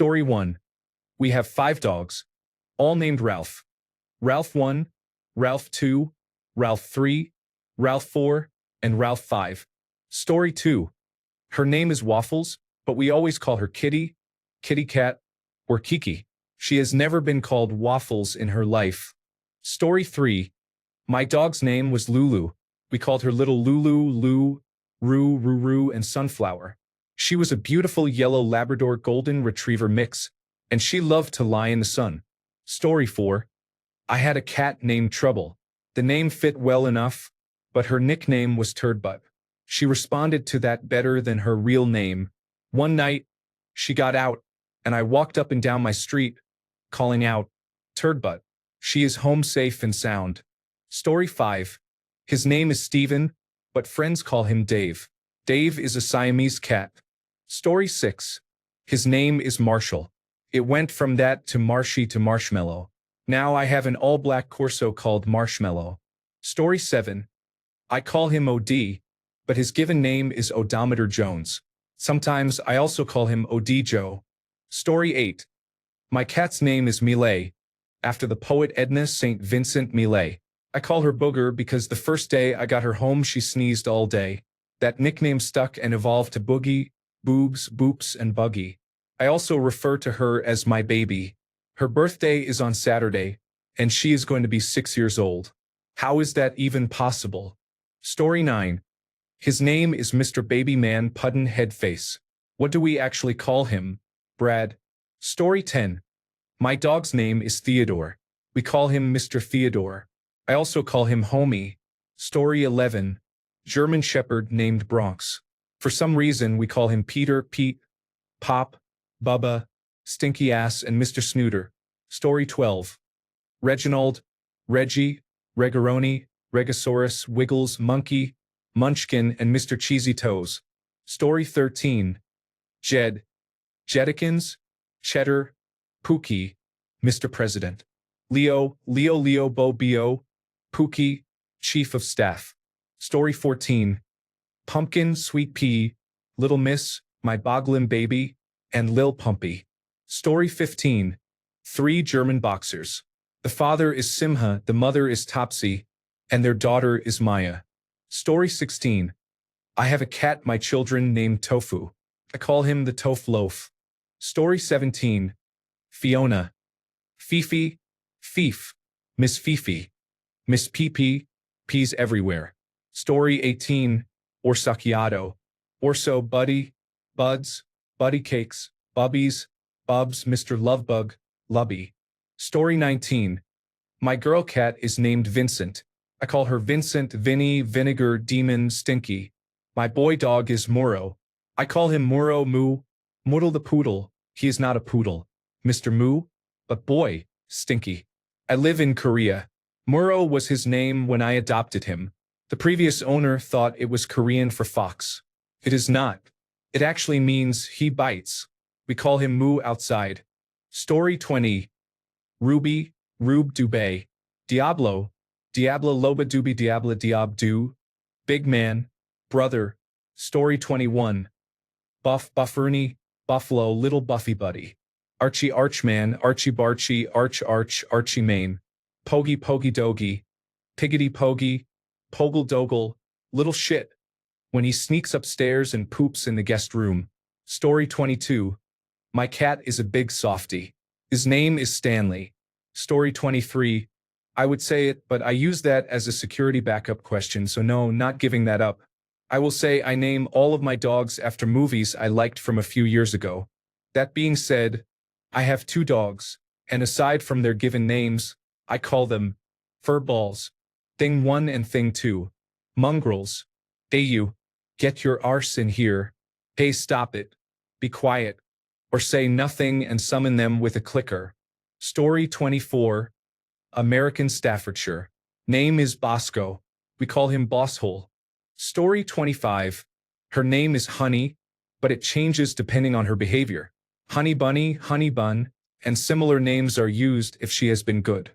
Story 1. We have 5 dogs, all named Ralph. Ralph 1, Ralph 2, Ralph 3, Ralph 4, and Ralph 5. Story 2. Her name is Waffles, but we always call her Kitty, Kitty Cat, or Kiki. She has never been called Waffles in her life. Story 3. My dog's name was Lulu. We called her Little Lulu, Lou, Roo, Ruru, and Sunflower. She was a beautiful yellow Labrador Golden Retriever mix, and she loved to lie in the sun. Story 4. I had a cat named Trouble. The name fit well enough, but her nickname was Turdbutt. She responded to that better than her real name. One night, she got out, and I walked up and down my street, calling out, Turdbutt. She is home safe and sound. Story 5. His name is Steven, but friends call him Dave. Dave is a Siamese cat. Story 6. His name is Marshall. It went from that to Marshy to Marshmallow. Now I have an all-black Corso called Marshmallow. Story 7. I call him OD, but his given name is Odometer Jones. Sometimes I also call him OD Joe. Story 8. My cat's name is Millet, after the poet Edna St. Vincent Millet. I call her Booger because the first day I got her home she sneezed all day. That nickname stuck and evolved to Boogie, Boobs, Boops, and Buggy. I also refer to her as my baby. Her birthday is on Saturday, and she is going to be 6 years old. How is that even possible? Story 9. His name is Mr. Baby Man Puddin' Headface. What do we actually call him? Brad. Story 10. My dog's name is Theodore. We call him Mr. Theodore. I also call him Homie. Story 11. German Shepherd named Bronx. For some reason we call him Peter, Pete, Pop, Bubba, Stinky Ass, and Mr. Snooter. Story 12. Reginald, Reggie, Regaroni, Regosaurus, Wiggles, Monkey, Munchkin, and Mr. Cheesy Toes. Story 13. Jed, Jedikins, Cheddar, Pookie, Mr. President. Leo, Leo Bo Bio, Pookie, Chief of Staff. Story 14. Pumpkin, Sweet Pea, Little Miss, My Boglin Baby, and Lil Pumpy. Story 15. 3 German boxers. The father is Simha, the mother is Topsy, and their daughter is Maya. Story 16. I have a cat, my children, named Tofu. I call him the Tof Loaf. Story 17. Fiona. Fifi, Fief, Miss Fifi, Miss Pee, peas everywhere. Story 18. Orsacchiato. Orso, Buddy, Buds, Buddy Cakes, Bubbies, Bubs, Mr. Lovebug, Lubby. Story 19. My girl cat is named Vincent. I call her Vincent, Vinny, Vinegar, Demon, Stinky. My boy dog is Muro. I call him Muro Moo, Moodle the Poodle. He is not a poodle, Mr. Moo, but boy, Stinky. I live in Korea. Muro was his name when I adopted him. The previous owner thought it was Korean for fox. It is not. It actually means he bites. We call him Moo outside. Story 20. Ruby, Rube Dubé. Diablo, Diablo Loba Doobie Diabla Diab Do. Big Man, Brother. Story 21. Buff Bufferny, Buffalo Little Buffy Buddy. Archie Archman, Archie Barchie, Archie Main. Pogie Pogie Dogie. Piggity Pogie, Pogle Dogle, Little Shit. When he sneaks upstairs and poops in the guest room. Story 22. My cat is a big softie. His name is Stanley. Story 23. I would say it, but I use that as a security backup question, so no, not giving that up. I will say I name all of my dogs after movies I liked from a few years ago. That being said, I have 2 dogs, and aside from their given names, I call them furballs. Thing 1 and Thing 2. Mongrels. Hey you, get your arse in here. Hey, stop it. Be quiet. Or say nothing and summon them with a clicker. Story 24. American Staffordshire. Name is Bosco. We call him Bosshole. Story 25. Her name is Honey, but it changes depending on her behavior. Honey Bunny, Honey Bun, and similar names are used if she has been good.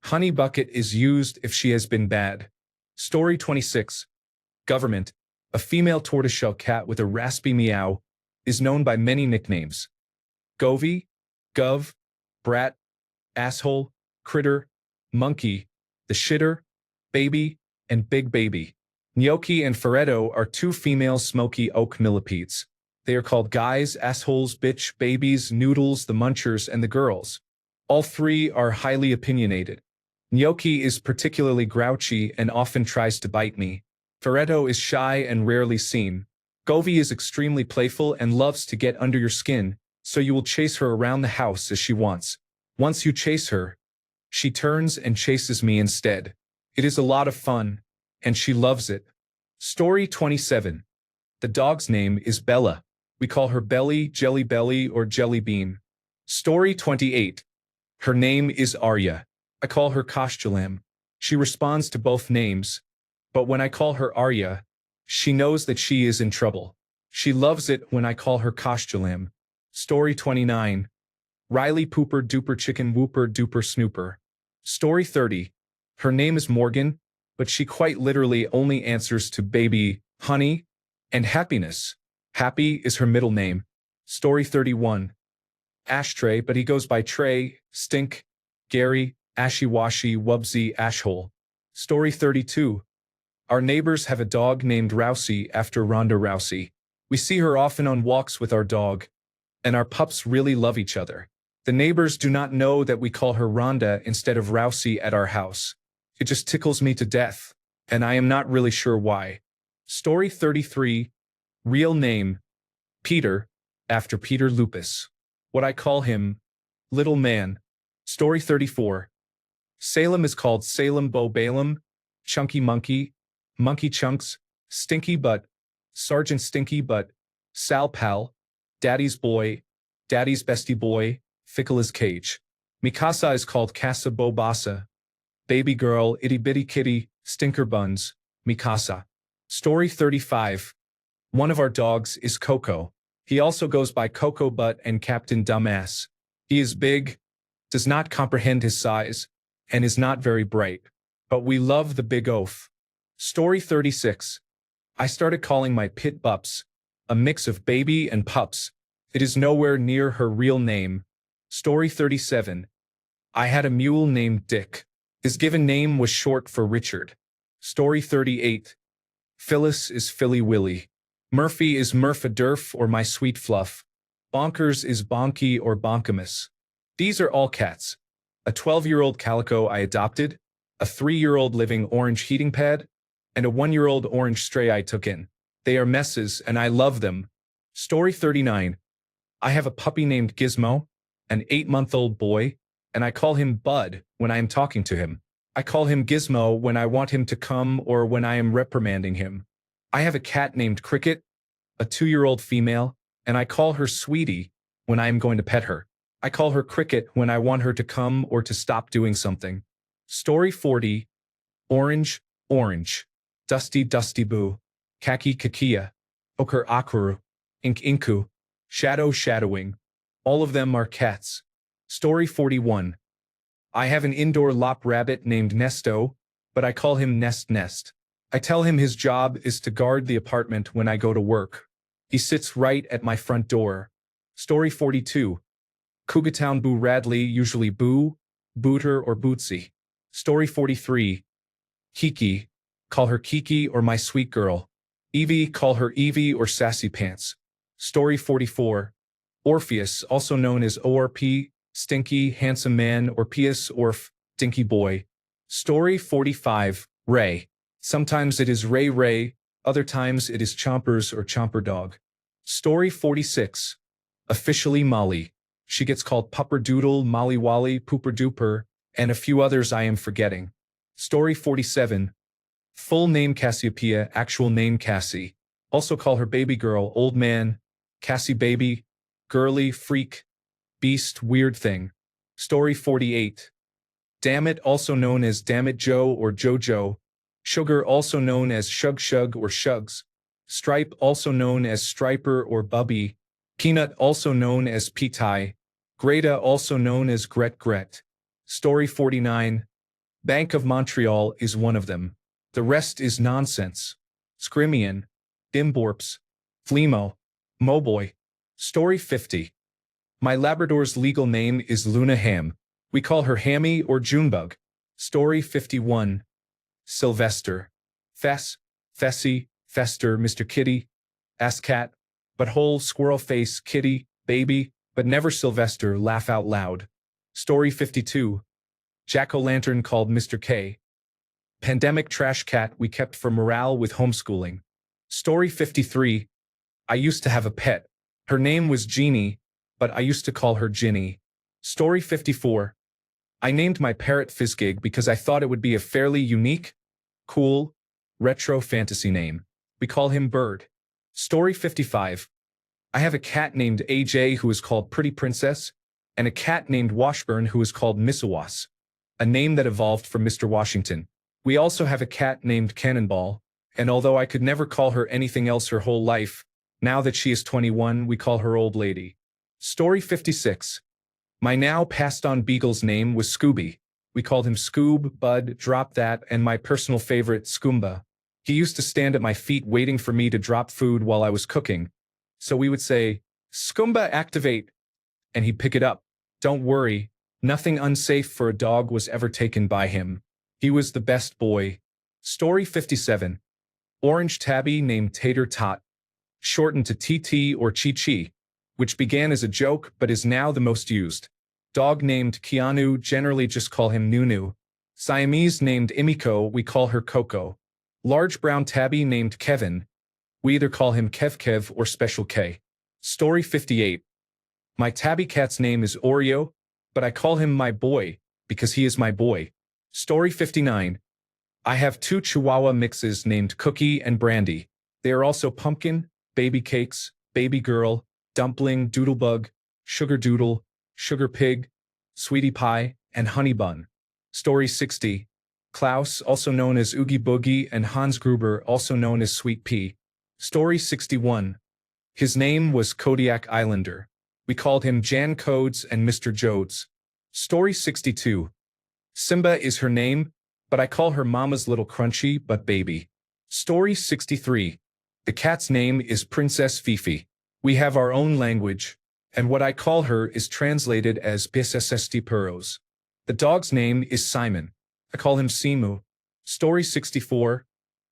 Honey Bucket is used if she has been bad. Story 26. Government. A female tortoiseshell cat with a raspy meow is known by many nicknames. Govy, gov, brat, asshole, critter, monkey, the shitter, baby, and big baby. Gnocchi and Ferretto are two female smoky oak millipedes. They are called guys, assholes, bitch, babies, noodles, the munchers, and the girls. All three are highly opinionated. Gnocchi is particularly grouchy and often tries to bite me. Ferretto is shy and rarely seen. Govi is extremely playful and loves to get under your skin, so you will chase her around the house as she wants. Once you chase her, she turns and chases me instead. It is a lot of fun, and she loves it. Story 27. The dog's name is Bella. We call her Belly, Jelly Belly, or Jelly Bean. Story 28. Her name is Arya. I call her Koshjalam. She responds to both names, but when I call her Arya, she knows that she is in trouble. She loves it when I call her Koshjalam. Story 29. Riley Pooper Duper Chicken Whooper Duper Snooper. Story 30. Her name is Morgan, but she quite literally only answers to baby, honey, and happiness. Happy is her middle name. Story 31. Ashtray, but he goes by Trey, Stink, Gary, Ashy Washy, Wubsy, Ashhole. Story 32. Our neighbors have a dog named Rousey after Ronda Rousey. We see her often on walks with our dog, and our pups really love each other. The neighbors do not know that we call her Rhonda instead of Rousey at our house. It just tickles me to death, and I am not really sure why. Story 33. Real name, Peter, after Peter Lupus. What I call him, Little Man. Story 34. Salem is called Salem Bo Balaam, Chunky Monkey, Monkey Chunks, Stinky Butt, Sergeant Stinky Butt, Sal Pal, Daddy's Boy, Daddy's Bestie Boy, Fickle as Cage. Mikasa is called Casa Bobasa, Baby Girl, Itty Bitty Kitty, Stinker Buns, Mikasa. Story 35. One of our dogs is Coco. He also goes by Coco Butt and Captain Dumbass. He is big, does not comprehend his size, and is not very bright. But we love the big oaf. Story 36. I started calling my pit Bups, a mix of baby and pups. It is nowhere near her real name. Story 37. I had a mule named Dick. His given name was short for Richard. Story 38. Phyllis is Philly Willy. Murphy is Murph-a-Durf or My Sweet Fluff. Bonkers is Bonky or Bonkamus. These are all cats. A 12-year-old calico I adopted, a 3-year-old living orange heating pad, and a 1-year-old orange stray I took in. They are messes and I love them. Story 39. I have a puppy named Gizmo, an 8-month-old boy, and I call him Bud when I am talking to him. I call him Gizmo when I want him to come or when I am reprimanding him. I have a cat named Cricket, a 2-year-old female, and I call her Sweetie when I am going to pet her. I call her Cricket when I want her to come or to stop doing something. Story 40. Orange, Orange. Dusty, Dusty Boo. Kaki, Kakia. Ochre, Akuru. Ink, Inku. Shadow, Shadowing. All of them are cats. Story 41. I have an indoor lop rabbit named Nesto, but I call him Nest Nest. I tell him his job is to guard the apartment when I go to work. He sits right at my front door. Story 42. Cougatown Boo Radley, usually Boo, Booter, or Bootsy. Story 43. Kiki. Call her Kiki or my sweet girl. Evie, call her Evie or Sassy Pants. Story 44. Orpheus, also known as ORP, Stinky, Handsome Man, or Pius, Orf, Dinky Boy. Story 45. Ray. Sometimes it is Ray Ray, other times it is Chompers or Chomper Dog. Story 46. Officially Molly. She gets called Pupper Doodle, Molly Wally, Pooper Duper, and a few others I am forgetting. Story 47. Full name Cassiopeia, actual name Cassie. Also call her Baby Girl, Old Man, Cassie Baby, Girly, Freak, Beast, Weird Thing. Story 48. Dammit, also known as Dammit Joe or Jojo. Sugar, also known as Shug Shug or Shugs. Stripe, also known as Striper or Bubby. Peanut, also known as Petai. Greta, also known as Gret Gret. Story 49. Bank of Montreal is one of them. The rest is nonsense. Scrimian, Dimborps, Flemo, Moboy. Story 50. My Labrador's legal name is Luna Ham. We call her Hammy or Junebug. Story 51. Sylvester. Fess, Fessy, Fester, Mr. Kitty. Ass cat. Butthole, squirrel face, kitty, baby, but never Sylvester, laugh out loud. Story 52. Jack-o'-lantern called Mr. K. Pandemic trash cat we kept for morale with homeschooling. Story 53. I used to have a pet. Her name was Jeannie, but I used to call her Ginny. Story 54. I named my parrot Fizzgig because I thought it would be a fairly unique, cool, retro fantasy name. We call him Bird. Story 55. I have a cat named AJ who is called Pretty Princess, and a cat named Washburn who is called Missawas, a name that evolved from Mr. Washington. We also have a cat named Cannonball, and although I could never call her anything else her whole life, now that she is 21, we call her Old Lady. Story 56. My now passed-on beagle's name was Scooby. We called him Scoob, Bud, Drop That, and my personal favorite, Scoomba. He used to stand at my feet waiting for me to drop food while I was cooking. So we would say, Scoomba, activate, and he'd pick it up. Don't worry, nothing unsafe for a dog was ever taken by him. He was the best boy. Story 57. Orange tabby named Tater Tot, shortened to TT or Chi Chi, which began as a joke but is now the most used. Dog named Keanu, generally just call him Nunu. Siamese named Imiko, we call her Coco. Large brown tabby named Kevin. We either call him Kev Kev or Special K. Story 58. My tabby cat's name is Oreo, but I call him my boy because he is my boy. Story 59. I have two Chihuahua mixes named Cookie and Brandy. They are also Pumpkin, Baby Cakes, Baby Girl, Dumpling, Doodlebug, Sugar Doodle, Sugar Pig, Sweetie Pie, and Honey Bun. Story 60. Klaus, also known as Oogie Boogie, and Hans Gruber, also known as Sweet Pea. Story 61. His name was Kodiak Islander. We called him Jan Codes and Mr. Jodes. Story 62. Simba is her name, but I call her Mama's Little Crunchy but Baby. Story 63. The cat's name is Princess Fifi. We have our own language, and what I call her is translated as Pisesesti Puros. The dog's name is Simon. I call him Simu. Story 64.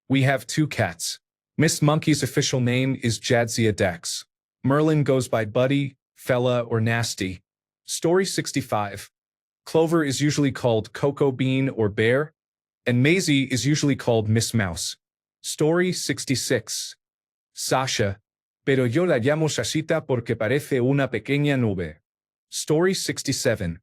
We have two cats. Miss Monkey's official name is Jadzia Dex. Merlin goes by Buddy, Fella, or Nasty. Story 65. Clover is usually called Cocoa Bean or Bear, and Maisie is usually called Miss Mouse. Story 66. Sasha. Pero yo la llamo Sashita porque parece una pequeña nube. Story 67.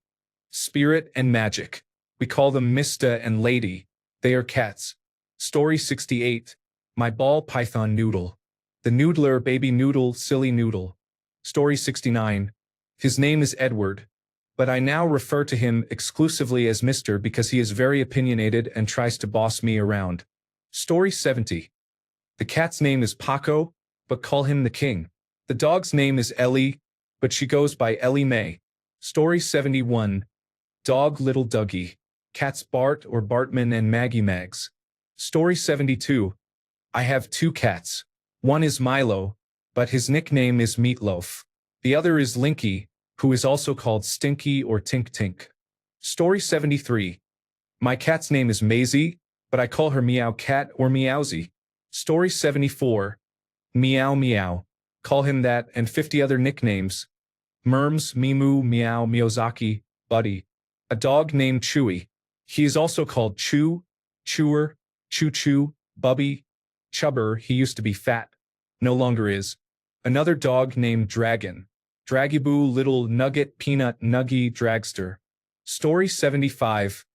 Spirit and Magic. We call them Mista and Lady. They are cats. Story 68. My ball python Noodle. The noodler baby noodle silly noodle. Story 69. His name is Edward, but I now refer to him exclusively as Mr. because he is very opinionated and tries to boss me around. Story 70. The cat's name is Paco, but call him the king. The dog's name is Ellie, but she goes by Ellie Mae. Story 71. Dog Little Dougie. Cats Bart or Bartman and Maggie Mags. Story 72. I have two cats. One is Milo, but his nickname is Meatloaf. The other is Linky, who is also called Stinky or Tink Tink. Story 73. My cat's name is Maisie, but I call her Meow Cat or Meowsy. Story 74. Meow Meow. Call him that and 50 other nicknames. Merms, Mimu, Meow, Miyazaki, Buddy. A dog named Chewy. He is also called Chew, Chewer, Choo Choo, Bubby, Chubber. He used to be fat. No longer is. Another dog named Dragon. Dragiboo, Little Nugget, Peanut, Nuggy, Dragster. Story 75.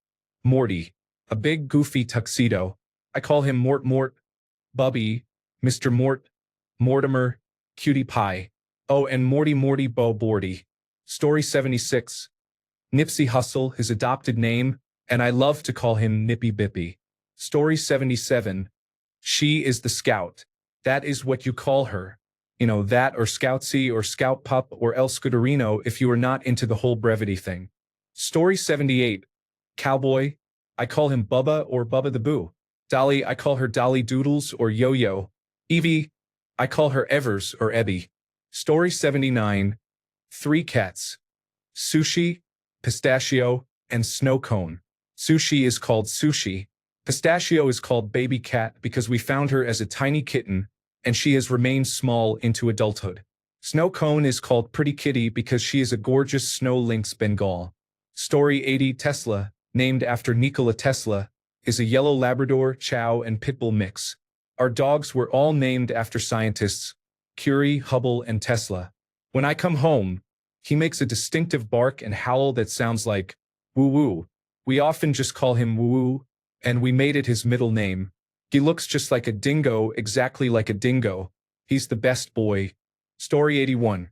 Morty. A big goofy tuxedo. I call him Mort Mort, Bubby, Mr. Mort, Mortimer, Cutie Pie. Oh, and Morty Morty Bo Bordy. Story 76. Nipsey Hussle, his adopted name, and I love to call him Nippy Bippy. Story 77. She is the scout. That is what you call her. You know, that or Scoutsy or Scout Pup or El Scudorino if you are not into the whole brevity thing. Story 78. Cowboy. I call him Bubba or Bubba the Boo. Dolly, I call her Dolly Doodles or Yo-Yo. Evie, I call her Evers or Ebby. Story 79. 3 cats: Sushi, Pistachio, and Snow Cone. Sushi is called Sushi. Pistachio is called Baby Cat because we found her as a tiny kitten, and she has remained small into adulthood. Snow Cone is called Pretty Kitty because she is a gorgeous snow lynx Bengal. Story 80. Tesla, named after Nikola Tesla, is a yellow Labrador, Chow, and Pitbull mix. Our dogs were all named after scientists: Curie, Hubble, and Tesla. When I come home, he makes a distinctive bark and howl that sounds like woo-woo. We often just call him woo-woo, and we made it his middle name. He looks just like a dingo, exactly like a dingo. He's the best boy. Story 81.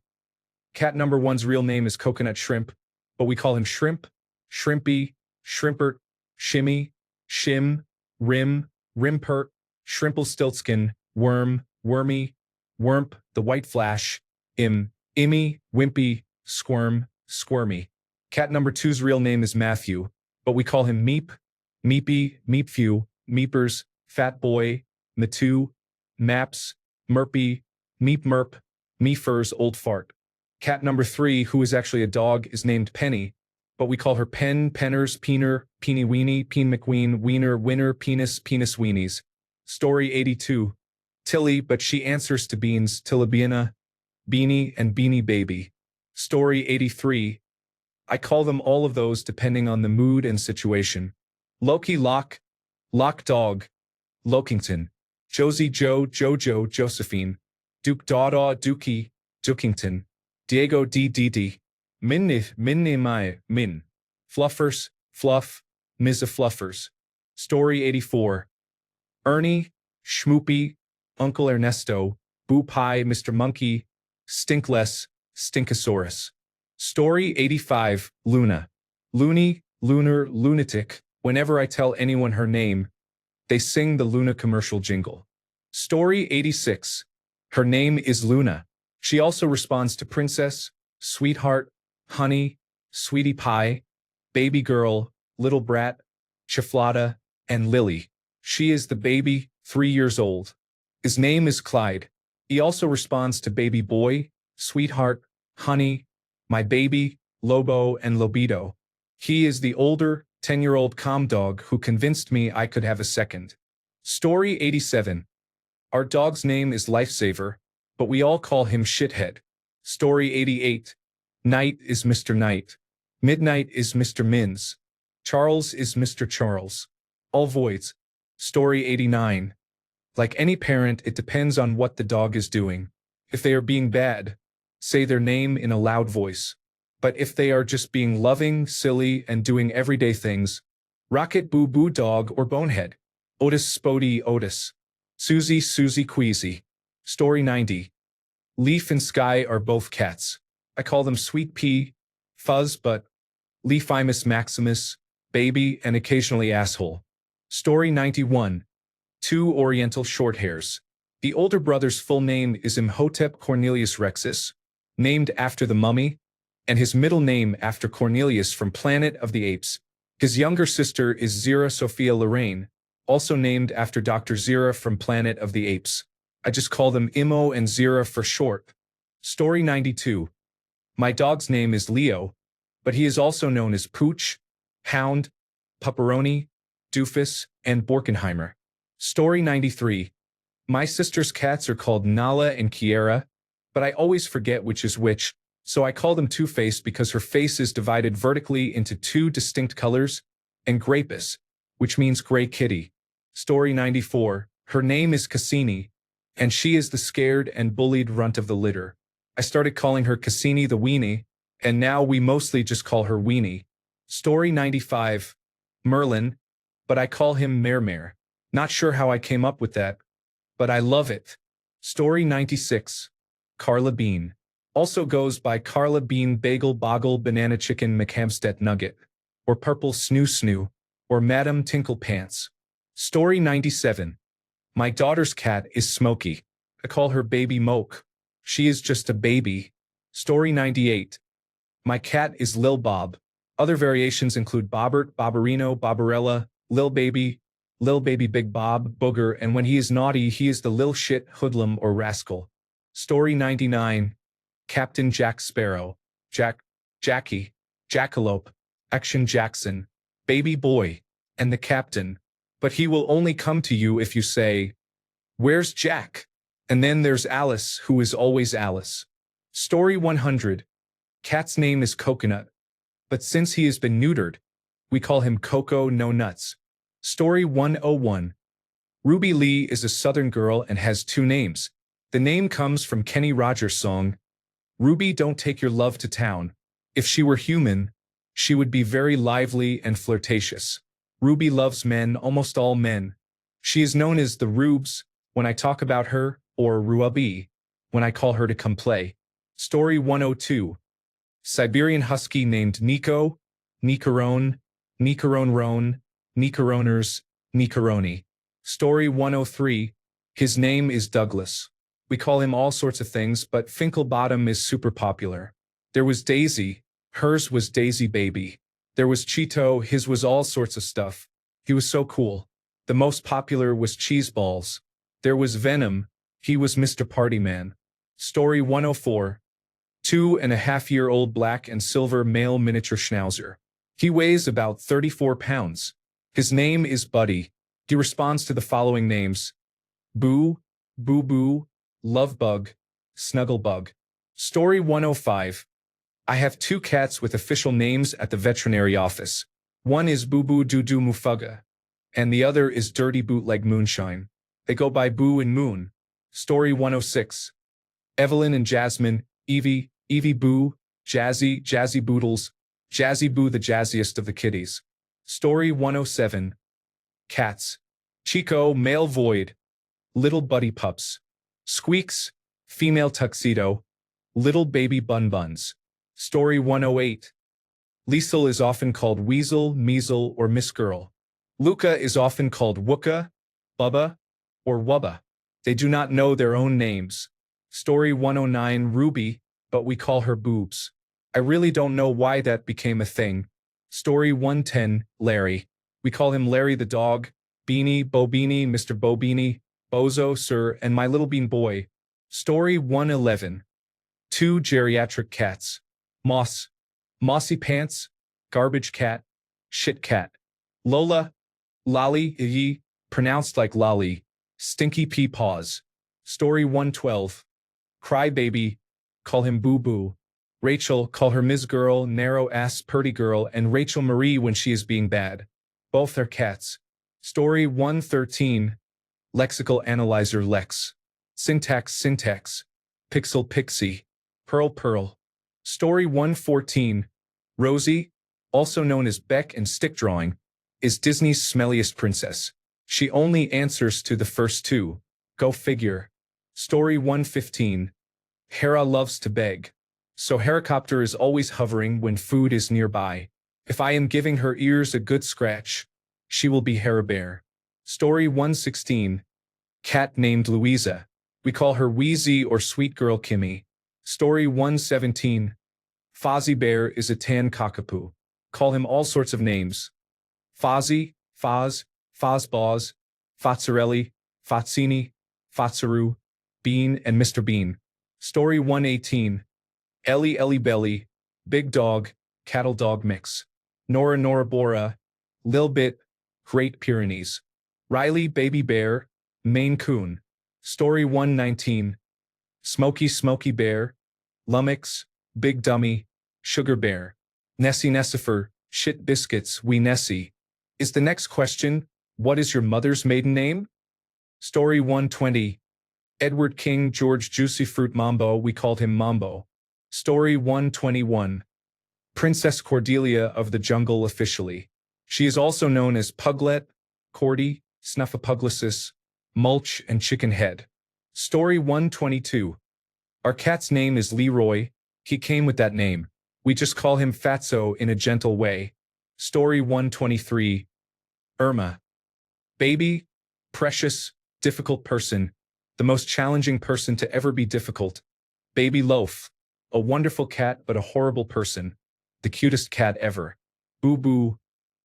Cat number 1's real name is Coconut Shrimp, but we call him Shrimp, Shrimpy, Shrimpert, Shimmy, Shim, Rim, Rimpert, Shrimplestiltskin, Worm, Wormy, Wormp, the White Flash, Immy, Wimpy, Squirm, Squirmy. Cat number 2's real name is Matthew, but we call him Meep, Meepy, Meepfew, Meepers, Fat Boy, Matu, Maps, Merpy, Meep Merp, Meefers, Old Fart. Cat number 3, who is actually a dog, is named Penny, but we call her Pen, Penners, Peener, Peeny Weenie, Peen McWeen, Wiener, Winner, Penis, Penis Weenies. Story 82. Tilly, but she answers to Beans, Tillabeana, Beanie, and Beanie Baby. Story 83. I call them all of those depending on the mood and situation. Loki Lock, Lock Dog, Lokington, Josie Joe, Jojo, Josephine, Duke Dawdaw, Dookie, Dukington, Diego D. Minni Mai, Min, Fluffers, Fluff, Mizza Fluffers. Story 84. Ernie, Schmoopy, Uncle Ernesto, Boo Pie, Mr. Monkey, Stinkless, Stinkosaurus. Story 85. Luna. Loony, Lunar, Lunatic. Whenever I tell anyone her name, they sing the Luna commercial jingle. Story 86. Her name is Luna. She also responds to Princess, Sweetheart, Honey, Sweetie Pie, Baby Girl, Little Brat, Chiflada, and Lily. She is the baby, 3 years old. His name is Clyde. He also responds to Baby Boy, Sweetheart, Honey, My Baby, Lobo, and Lobito. He is the older, 10-year-old calm dog who convinced me I could have a second. Story 87. Our dog's name is Lifesaver, but we all call him Shithead. Story 88. Night is Mr. Knight. Midnight is Mr. Mins. Charles is Mr. Charles. All voids. Story 89. Like any parent, it depends on what the dog is doing. If they are being bad, say their name in a loud voice. But if they are just being loving, silly, and doing everyday things, Rocket Boo Boo Dog or Bonehead. Otis Spody Otis. Susie Susie Queasy. Story 90. Leaf and Sky are both cats. I call them Sweet Pea, Fuzz, but Leafimus Maximus, Baby, and occasionally Asshole. Story 91. 2 Oriental Shorthairs. The older brother's full name is Imhotep Cornelius Rexus, named after the mummy, and his middle name after Cornelius from Planet of the Apes. His younger sister is Zira Sophia Lorraine, also named after Dr. Zira from Planet of the Apes. I just call them Imo and Zira for short. Story 92. My dog's name is Leo, but he is also known as Pooch, Hound, Pepperoni, Doofus, and Borkenheimer. Story 93. My sister's cats are called Nala and Kiera, but I always forget which is which, so I call them Two-Face because her face is divided vertically into 2 distinct colors, and Grapus, which means gray kitty. Story 94. Her name is Cassini, and she is the scared and bullied runt of the litter. I started calling her Cassini the Weenie, and now we mostly just call her Weenie. Story 95. Merlin, but I call him Mermere. Not sure how I came up with that, but I love it. Story 96. Carla Bean. Also goes by Carla Bean Bagel Boggle Banana Chicken McHamstead Nugget, or Purple Snoo Snoo, or Madam Tinkle Pants. Story 97. My daughter's cat is Smokey. I call her Baby Moke. She is just a baby. Story 98. My cat is Lil Bob. Other variations include Bobbert, Bobberino, Bobberella, Lil Baby Big Bob, Booger, and when he is naughty, he is the Lil Shit, Hoodlum, or Rascal. Story 99. Captain Jack Sparrow. Jackie, Jackalope, Action Jackson, Baby Boy, and the Captain. But he will only come to you if you say, "Where's Jack?" And then there's Alice, who is always Alice. Story 100. Cat's name is Coconut, but since he has been neutered, we call him Coco No Nuts. Story 101. Ruby Lee is a Southern girl and has two names. The name comes from Kenny Rogers' song, "Ruby, Don't Take Your Love to Town." If she were human, she would be very lively and flirtatious. Ruby loves men, almost all men. She is known as the Rubes when I talk about her, or Ruby when I call her to come play. Story 102. Siberian Husky named Nico, Nicorone, Nicorone-rone, Nicoroners, Nicoroni. Story 103. His name is Douglas. We call him all sorts of things, but Finkelbottom is super popular. There was Daisy, hers was Daisy Baby. There was Cheeto, his was all sorts of stuff. He was so cool. The most popular was Cheeseballs. There was Venom, he was Mr. Partyman. Story 104. 2.5-year-old black and silver male miniature schnauzer. He weighs about 34 pounds. His name is Buddy. He responds to the following names: Boo, Boo Boo, Lovebug, Snugglebug. Story 105. I have two cats with official names at the veterinary office. One is Boo Boo Doo Doo Mufuga, and the other is Dirty Bootleg Moonshine. They go by Boo and Moon. Story 106. Evelyn and Jasmine, Evie, Evie Boo, Jazzy, Jazzy Boodles, Jazzy Boo, the jazziest of the kitties. Story 107. Cats. Chico, male void. Little buddy pups. Squeaks, female tuxedo. Little baby bun buns. Story 108. Liesel is often called Weasel, Measle, or Miss Girl. Luca is often called Wooka, Bubba, or Wubba. They do not know their own names. Story 109. Ruby, but we call her Boobs. I really don't know why that became a thing. Story 110. Larry. We call him Larry the dog, Beanie, Beanie, Mr. Beanie, Bozo, Sir, and my little bean boy. Story 111. Two geriatric cats. Moss, Mossy Pants, Garbage Cat, Shit Cat. Lola, Lolly, Yi, pronounced like Lolly, Stinky Pea Paws. Story 112. Crybaby, call him Boo Boo. Rachel, call her Ms. Girl, Narrow Ass Purdy Girl, and Rachel Marie when she is being bad. Both are cats. Story 113. Lexical Analyzer Lex. Syntax Syntax. Pixel Pixie. Pearl Pearl. Story 114. Rosie, also known as Beck and Stick Drawing, is Disney's smelliest princess. She only answers to the first two. Go figure. Story 115. Hera loves to beg. So Helicopter is always hovering when food is nearby. If I am giving her ears a good scratch, she will be Hera Bear. Story 116. Cat named Louisa. We call her Wheezy or Sweet Girl Kimmy. Story 117. Fozzie Bear is a tan cockapoo. Call him all sorts of names. Fozzie, Foz, Fozboz, Fozzarelli, Fozzini, Fozzaru, Bean, and Mr. Bean. Story 118. Ellie Ellie Belly, Big Dog, Cattle Dog Mix. Nora Nora Bora, Lil Bit, Great Pyrenees. Riley Baby Bear, Maine Coon. Story 119. Smokey Smokey Bear, Lummox, Big Dummy, Sugar Bear. Nessie Nessifer, Shit Biscuits, Wee Nessie. Is the next question, what is your mother's maiden name? Story 120. Edward King George Juicy Fruit Mambo, we called him Mambo. Story 121. Princess Cordelia of the Jungle officially. She is also known as Puglet, Cordy, Snuffapuglacis, Mulch, and Chicken Head. Story 122. Our cat's name is Leroy. He came with that name. We just call him Fatso in a gentle way. Story 123. Irma. Baby, precious, difficult person. The most challenging person to ever be difficult. Baby Loaf. A wonderful cat but a horrible person. The cutest cat ever. Boo Boo.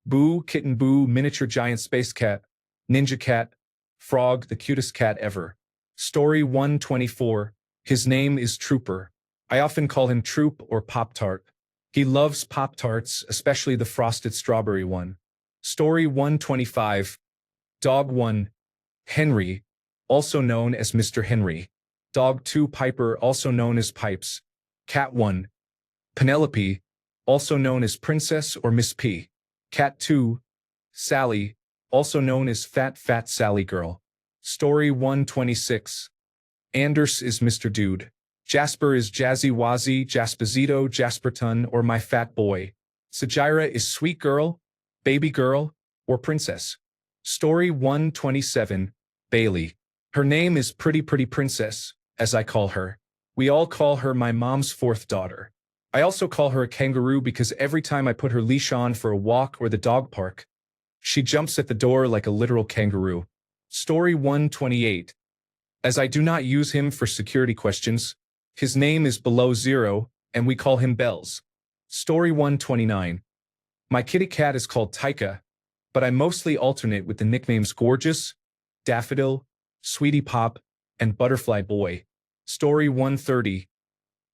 Boo, Kitten Boo, miniature giant space cat. Ninja cat. Frog, the cutest cat ever. Story 124. His name is Trooper. I often call him Troop or Pop-Tart. He loves Pop-Tarts, especially the frosted strawberry one. Story 125. Dog 1. Henry, also known as Mr. Henry. Dog 2. Piper, also known as Pipes. Cat 1. Penelope, also known as Princess or Miss P. Cat 2. Sally, also known as Fat Sally Girl. Story 126. Anders is Mr. Dude. Jasper is Jazzy Wazzy, Jaspazito, Jasperton, or My Fat Boy. Sajira is Sweet Girl, Baby Girl, or Princess. Story 127. Bailey. Her name is Pretty Princess, as I call her. We all call her my mom's fourth daughter. I also call her a kangaroo because every time I put her leash on for a walk or the dog park, she jumps at the door like a literal kangaroo. Story 128. As I do not use him for security questions, his name is below 0, and we call him Bells. Story 129. My kitty cat is called Taika, but I mostly alternate with the nicknames Gorgeous, Daffodil, Sweetie Pop, and Butterfly Boy. Story 130.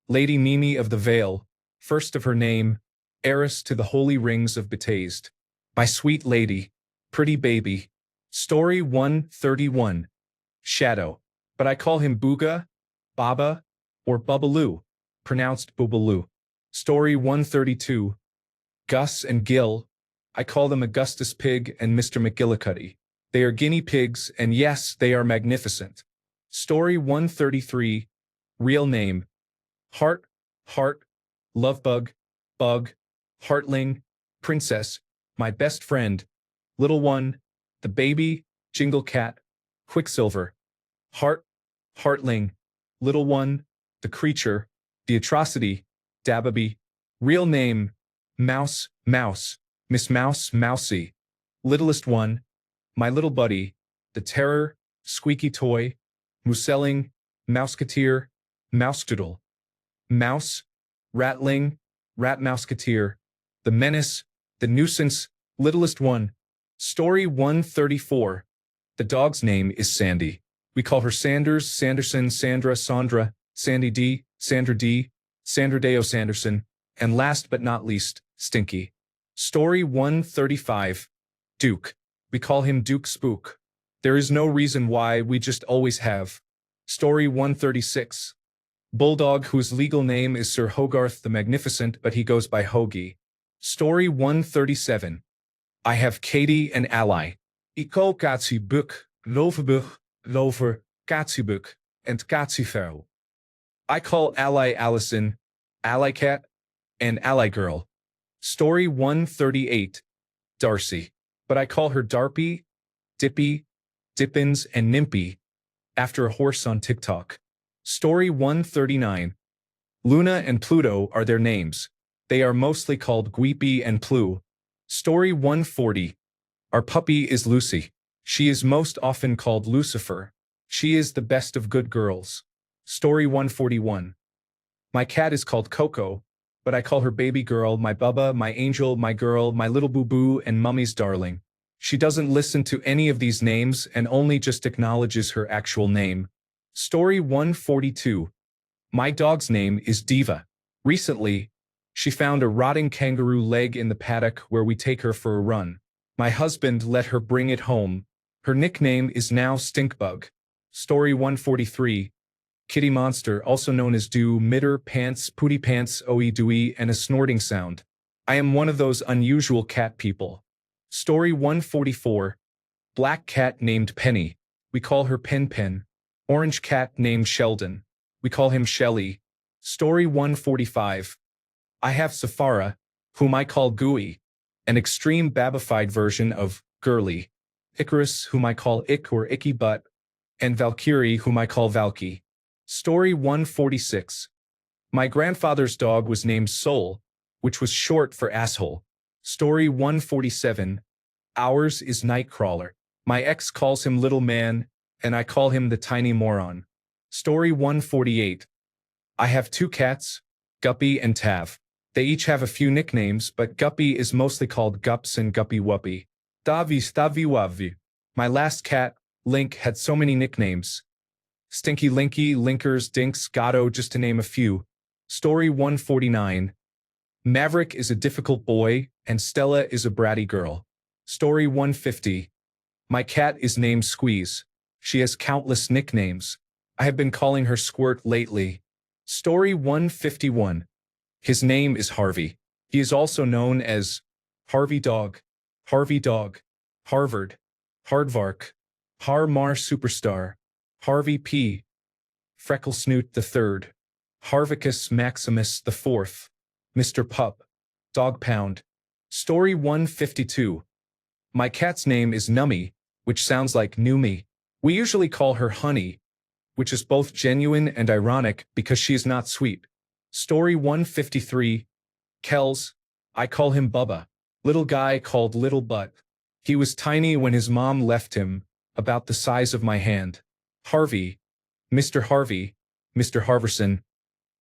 Lady Mimi of the Vale, first of her name, heiress to the holy rings of Bethesda. My sweet lady, pretty baby. Story 131. Shadow, but I call him Booga, Baba, or Bubbaloo, pronounced Boobaloo. Story 132. Gus and Gil, I call them Augustus Pig and Mr. McGillicuddy. They are guinea pigs, and yes, they are magnificent. Story 133. Real name. Heart, Lovebug, Bug, Heartling, Princess, my best friend, Little One, the Baby, Jingle Cat, Quicksilver, Heartling, Little One, the Creature, the Atrocity, Dababy. Real name. Mouse, Miss Mouse, Mousy, Littlest One, my little buddy, the Terror, Squeaky Toy, Mooselling, Mouseketeer, Mousedoodle, Mouse, Ratling, Rat Mouseketeer, the Menace, the Nuisance, Littlest One. Story 134. The dog's name is Sandy. We call her Sanders, Sanderson, Sandra, Sandra, Sandy D, Sandra Deo Sanderson, and last but not least, Stinky. Story 135. Duke. We call him Duke Spook. There is no reason why, we just always have. Story 136. Bulldog, whose legal name is Sir Hogarth the Magnificent, but he goes by Hoagie. Story 137. I have Katie and Ally. Iko Katsibuk, Loverbuk, Lover, Katsibuk, and Katsifero. I call Ally Allison, Ally Cat, and Ally Girl. Story 138. Darcy. But I call her Darpy, Dippy, Dippins, and Nimpy, after a horse on TikTok. Story 139. Luna and Pluto are their names. They are mostly called Gweepy and Plu. Story 140. Our puppy is Lucy. She is most often called Lucifer. She is the best of good girls. Story 141. My cat is called Coco, but I call her baby girl, my bubba, my angel, my girl, my little boo-boo, and mummy's darling. She doesn't listen to any of these names and only just acknowledges her actual name. Story 142. My dog's name is Diva. Recently, she found a rotting kangaroo leg in the paddock where we take her for a run. My husband let her bring it home. Her nickname is now Stinkbug. Story 143. Kitty Monster, also known as Dew, Mitter, Pants, Pooty Pants, Oe Dewey, and a snorting sound. I am one of those unusual cat people. Story 144. Black cat named Penny. We call her Pen Pen. Orange cat named Sheldon. We call him Shelly. Story 145. I have Safara, whom I call Gooey, an extreme babified version of Girly. Icarus, whom I call Ick or Icky Butt, and Valkyrie, whom I call Valky. Story 146. My grandfather's dog was named Soul, which was short for asshole. Story 147. Ours is Nightcrawler. My ex calls him Little Man, and I call him the Tiny Moron. Story 148. I have two cats, Guppy and Tav. They each have a few nicknames, but Guppy is mostly called Gups and Guppy Wuppy. Davi Stavi Wavi. My last cat, Link, had so many nicknames. Stinky Linky, Linkers, Dinks, Gatto, just to name a few. Story 149. Maverick is a difficult boy, and Stella is a bratty girl. Story 150. My cat is named Squeeze. She has countless nicknames. I have been calling her Squirt lately. Story 151. His name is Harvey. He is also known as Harvey Dog, Harvard, Hardvark, Har-Mar Superstar, Harvey P. Frecklesnoot III, Harvicus Maximus IV, Mr. Pup, Dog Pound. Story 152. My cat's name is Nummy, which sounds like Numi. We usually call her Honey, which is both genuine and ironic because she is not sweet. Story 153. Kells. I call him Bubba. Little guy called Little Butt. He was tiny when his mom left him, about the size of my hand. Harvey, Mr. Harverson,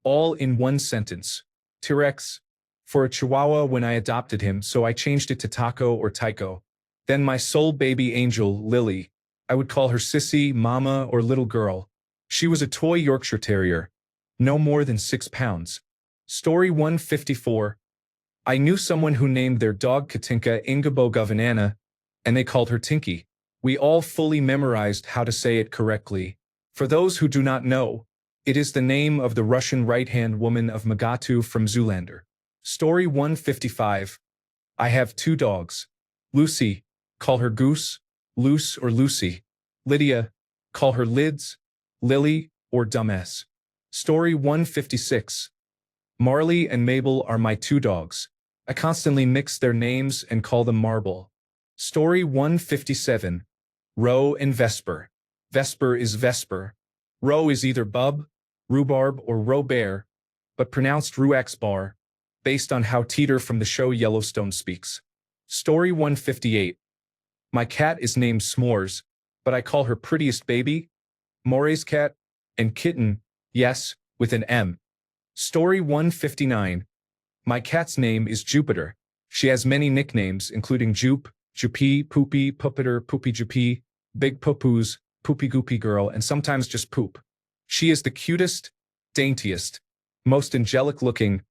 all in one sentence. T-Rex, for a Chihuahua when I adopted him, so I changed it to Taco or Tycho. Then my soul baby angel, Lily. I would call her Sissy, Mama, or Little Girl. She was a toy Yorkshire Terrier, no more than 6 pounds. Story 154. I knew someone who named their dog Katinka Ingabo Govanana, and they called her Tinky. We all fully memorized how to say it correctly. For those who do not know, it is the name of the Russian right-hand woman of Magatu from Zoolander. Story 155. I have 2 dogs. Lucy, call her Goose, Loose or Lucy. Lydia, call her Lids, Lily, or Dumbass. Story 156. Marley and Mabel are my 2 dogs. I constantly mix their names and call them Marble. Story 157. Roe and Vesper. Vesper is Vesper. Roe is either Bub, Rhubarb, or Robert, but pronounced Ruaxbar, based on how Teeter from the show Yellowstone speaks. Story 158. My cat is named S'mores, but I call her Prettiest Baby, More's cat, and Kitten, yes, with an M. Story 159. My cat's name is Jupiter. She has many nicknames, including Jupe, Jupee, Poopy, Puppeter, Poopy Jupee, Big Poopoos, Poopy Goopy Girl, and sometimes just Poop. She is the cutest, daintiest, most angelic-looking,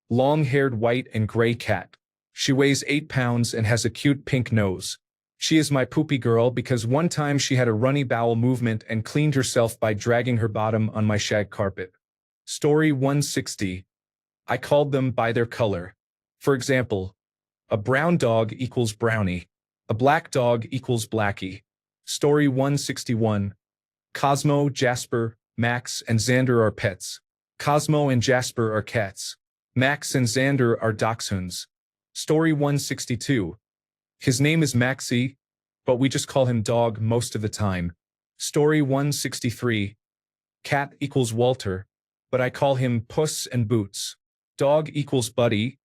long-haired white and gray cat. She weighs 8 pounds and has a cute pink nose. She is my poopy girl because one time she had a runny bowel movement and cleaned herself by dragging her bottom on my shag carpet. Story 160. I called them by their color. For example, a brown dog equals brownie. A black dog equals blackie. Story 161. Cosmo, Jasper, Max, and Xander are pets. Cosmo and Jasper are cats. Max and Xander are dachshunds. Story 162. His name is Maxie, but we just call him Dog most of the time. Story 163. Cat equals Walter, but I call him Puss and Boots. Dog equals Buddy,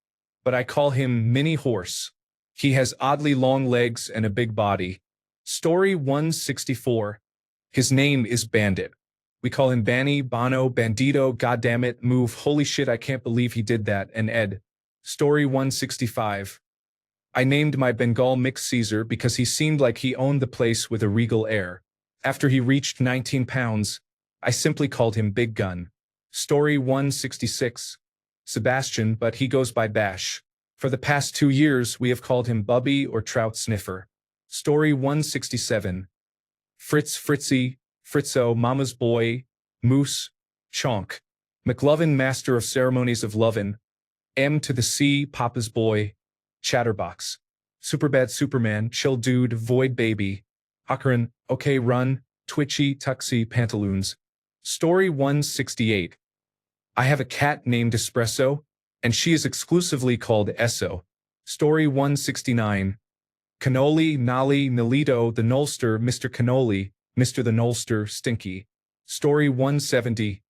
but I call him Mini Horse. He has oddly long legs and a big body. Story 164. His name is Bandit. We call him Banny, Bono, Bandito, goddammit, move, holy shit, I can't believe he did that, and Ed. Story 165. I named my Bengal mix Caesar because he seemed like he owned the place with a regal air. After he reached 19 pounds, I simply called him Big Gun. Story 166. Sebastian, but he goes by Bash. For the past 2 years, we have called him Bubby or Trout Sniffer. Story 167. Fritz, Fritzy, Fritzo, Mama's Boy, Moose, Chonk, McLovin, Master of Ceremonies of Lovin', M to the C, Papa's Boy, Chatterbox, Superbad Superman, Chill Dude, Void Baby, Ocarin, OK Run, Twitchy, Tuxy, Pantaloons. Story 168. I have a cat named Espresso, and she is exclusively called Esso. Story 169. Cannoli, Nolly, Nolito, the Nolster, Mr. Cannoli, Mr. the Nolster, Stinky. Story 170.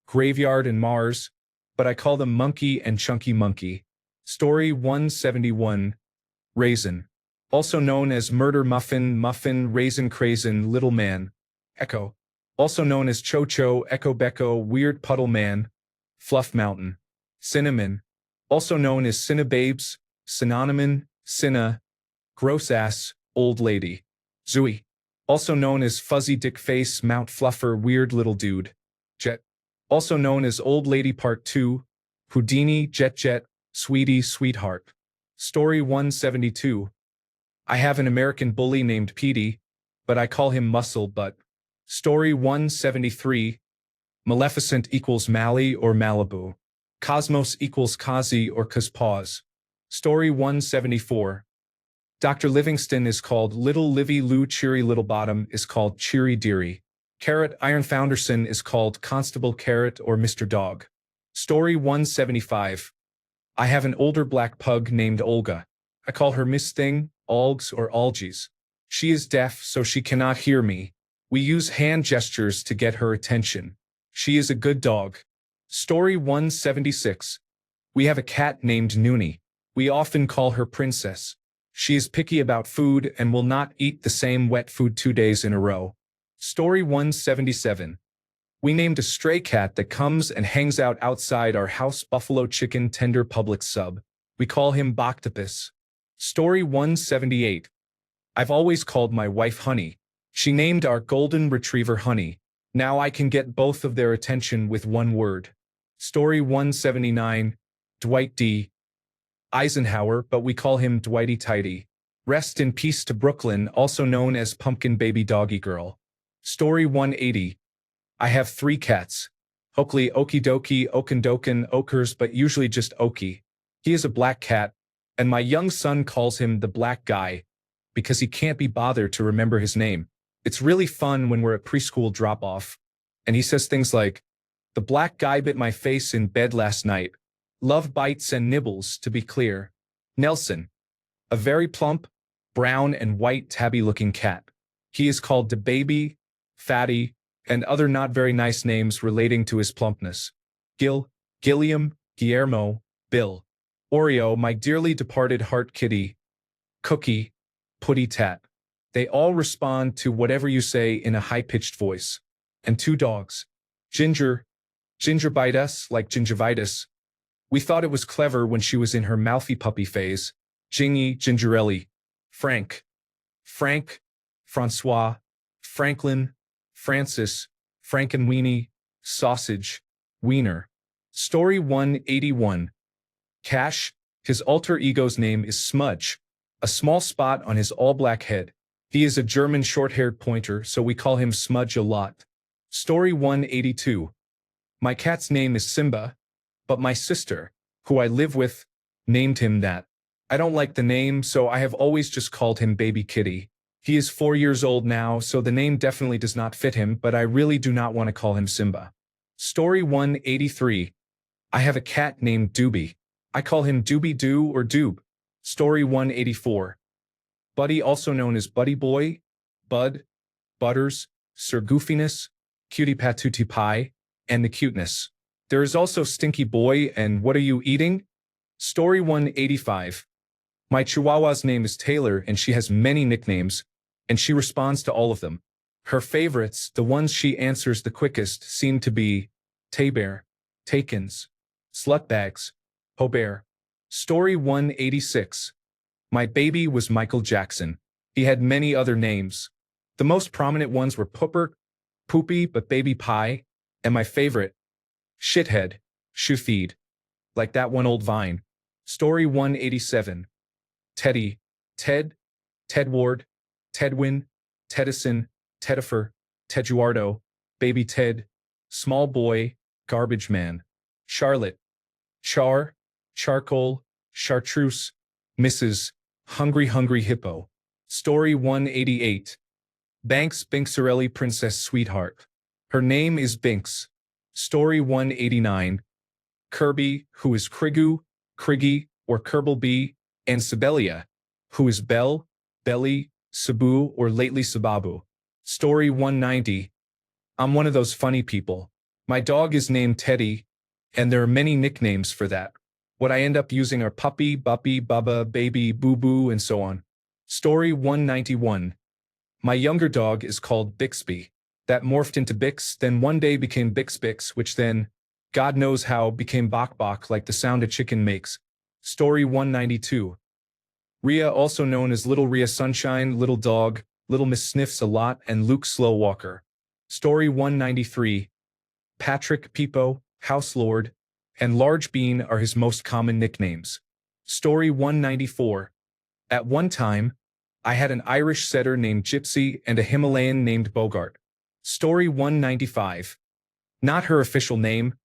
Graveyard and Mars, but I call them Monkey and Chunky Monkey. Story 171. Raisin, also known as Murder Muffin, Muffin, Raisin Crazin, Little Man. Echo, also known as Cho-Cho, Echo Becco, Weird Puddle Man. Fluff Mountain. Cinnamon, also known as Cinnababes, Cinnamon, Cinna. Gross Ass, Old Lady. Zooey, also known as Fuzzy Dick Face, Mount Fluffer, Weird Little Dude. Jet, also known as Old Lady Part 2, Houdini, Jet Jet, Sweetie, Sweetheart. Story 172. I have an American bully named Petey, but I call him Muscle Butt. Story 173. Maleficent equals Mally or Malibu. Cosmos equals Kazi or Kazpaz. Story 174. Dr. Livingston is called Little Livy Lou. Cheery Little Bottom is called Cheery Dearie. Carrot Iron Founderson is called Constable Carrot or Mr. Dog. Story 175. I have an older black pug named Olga. I call her Miss Thing, Algs or Algies. She is deaf, so she cannot hear me. We use hand gestures to get her attention. She is a good dog. Story 176. We have a cat named Noonie. We often call her Princess. She is picky about food and will not eat the same wet food 2 days in a row. Story 177. We named a stray cat that comes and hangs out outside our house, Buffalo Chicken Tender Public Sub. We call him Boctopus. Story 178. I've always called my wife Honey. She named our golden retriever Honey. Now I can get both of their attention with one word. Story 179. Dwight D. Eisenhower, but we call him Dwighty Tighty. Rest in peace to Brooklyn, also known as Pumpkin Baby Doggy Girl. Story 180. I have 3 cats. Oakley, Okie Dokie, Okendoken, Okers, but usually just Okie. He is a black cat, and my young son calls him the black guy because he can't be bothered to remember his name. It's really fun when we're at preschool drop-off, and he says things like, "The black guy bit my face in bed last night. Love bites and nibbles, to be clear." Nelson. A very plump, brown and white tabby-looking cat. He is called the baby, fatty, and other not very nice names relating to his plumpness. Gil, Gilliam, Guillermo, Bill. Oreo, my dearly departed heart kitty. Cookie, Putty Tat. They all respond to whatever you say in a high-pitched voice. And 2 dogs. Ginger, gingivitis like gingivitis. We thought it was clever when she was in her mouthy puppy phase. Gingy, Gingerelli. Frank, Francois, Franklin, Francis, Frankenweenie, Sausage, Wiener. Story 181. Cash, his alter ego's name is Smudge, a small spot on his all-black head. He is a German short-haired pointer, so we call him Smudge a lot. Story 182. My cat's name is Simba, but my sister, who I live with, named him that. I don't like the name, so I have always just called him Baby Kitty. He is 4 years old now, so the name definitely does not fit him, but I really do not want to call him Simba. Story 183. I have a cat named Doobie. I call him Doobie Doo or Doob. Story 184. Buddy, also known as Buddy Boy, Bud, Butters, Sir Goofiness, Cutie Patootie Pie, and the Cuteness. There is also Stinky Boy and What Are You Eating? Story 185. My Chihuahua's name is Taylor and she has many nicknames, and she responds to all of them. Her favorites, the ones she answers the quickest, seem to be Tay-Bear, Takens, Slutbags, Ho-Bear. Story 186. My baby was Michael Jackson. He had many other names. The most prominent ones were Pooper, Poopy but Baby Pie, and my favorite, Shithead, Shoefeed. Like that one old vine. Story 187. Teddy, Ted, Tedward, Tedwin, Tedison, Tedifer, Teduardo, Baby Ted, Small Boy, Garbage Man. Charlotte, Char, Charcoal, Chartreuse, Mrs. Hungry Hippo. Story 188. Banks Binksarelli Princess Sweetheart. Her name is Binks. Story 189. Kirby, who is Krigu, Kriggy, or Kerbleby, and Sibelia, who is Belle, Belly, Sabu, or lately Sababu. Story 190. I'm one of those funny people. My dog is named Teddy, and there are many nicknames for that. What I end up using are Puppy, Buppy, Bubba, Baby, Boo Boo, and so on. Story 191. My younger dog is called Bixby. That morphed into Bix, then one day became Bix, which then, God knows how, became Bok Bok, like the sound a chicken makes. Story 192. Rhea, also known as Little Rhea Sunshine, Little Dog, Little Miss Sniffs a Lot, and Luke Slow Walker. Story 193. Patrick Peepo, House Lord, and Large Bean are his most common nicknames. Story 194. At one time, I had an Irish setter named Gypsy and a Himalayan named Bogart. Story 195. Not her official name,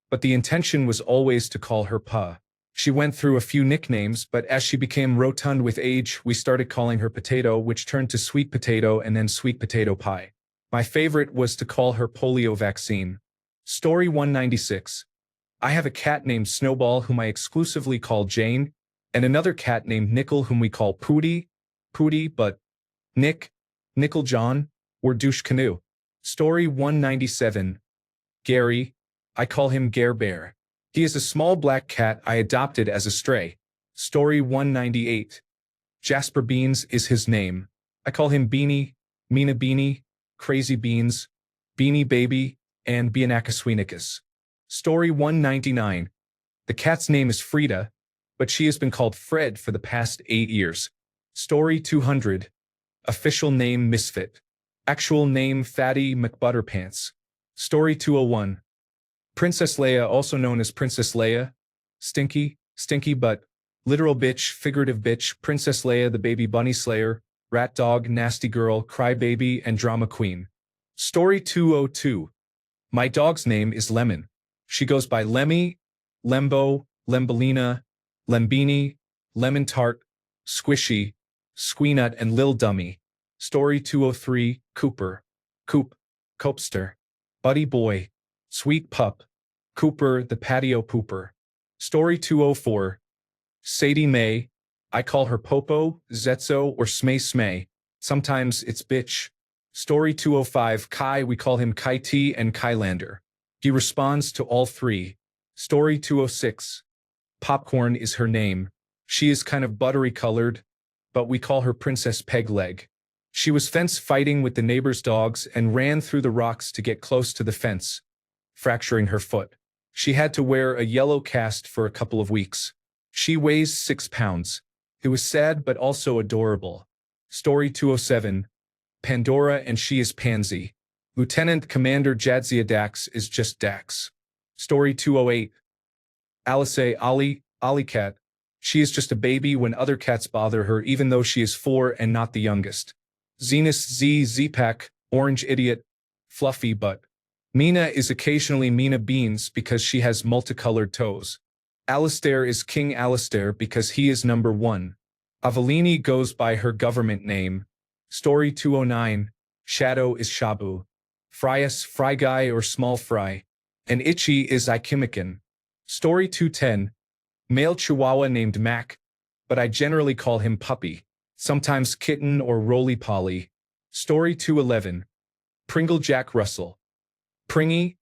but the intention was always to call her Pa. She went through a few nicknames, but as she became rotund with age, we started calling her Potato, which turned to Sweet Potato and then Sweet Potato Pie. My favorite was to call her Polio Vaccine. Story 196. I have a cat named Snowball whom I exclusively call Jane, and another cat named Nickel whom we call Pooty, but Nick, Nickel John, or Douche Canoe. Story 197. Gary. I call him Gare Bear. He is a small black cat I adopted as a stray. Story 198. Jasper Beans is his name. I call him Beanie, Mina Beanie, Crazy Beans, Beanie Baby, and Bianacasweenicus. Story 199. The cat's name is Frida, but she has been called Fred for the past 8 years. Story 200. Official name Misfit. Actual name Fatty McButterpants. Story 201. Princess Leia, also known as Princess Leia, Stinky but, literal bitch, figurative bitch, Princess Leia the baby bunny slayer, rat dog, nasty girl, crybaby, and drama queen. Story 202. My dog's name is Lemon. She goes by Lemmy, Lembo, Lembolina, Lembini, Lemon Tart, Squishy, Squeenut, and Lil Dummy. Story 203. Cooper, Copester, Buddy Boy, Sweet Pup, Cooper the Patio Pooper. Story 204. Sadie Mae. I call her Popo, Zetso, or Smay Smay. Sometimes it's bitch. Story 205. Kai. We call him Kai T and Kylander. He responds to all three. Story 206. Popcorn is her name. She is kind of buttery colored, but we call her Princess Pegleg. She was fence fighting with the neighbor's dogs and ran through the rocks to get close to the fence, fracturing her foot. She had to wear a yellow cast for a couple of weeks. She weighs 6 pounds. It was sad but also adorable. Story 207. Pandora and she is Pansy. Lieutenant Commander Jadzia Dax is just Dax. Story 208. Alice Ollie Cat. She is just a baby when other cats bother her even though she is 4 and not the youngest. Zenus Z-Pack, Orange Idiot, Fluffy Butt. Mina is occasionally Mina Beans because she has multicolored toes. Alistair is King Alistair because he is number 1. Avelini goes by her government name. Story 209. Shadow is Shabu. Fryus, Fry Guy or Small Fry. And Itchy is Ikimikan. Story 210. Male Chihuahua named Mac, but I generally call him Puppy. Sometimes Kitten or Roly Poly. Story 211. Pringle Jack Russell. Pringy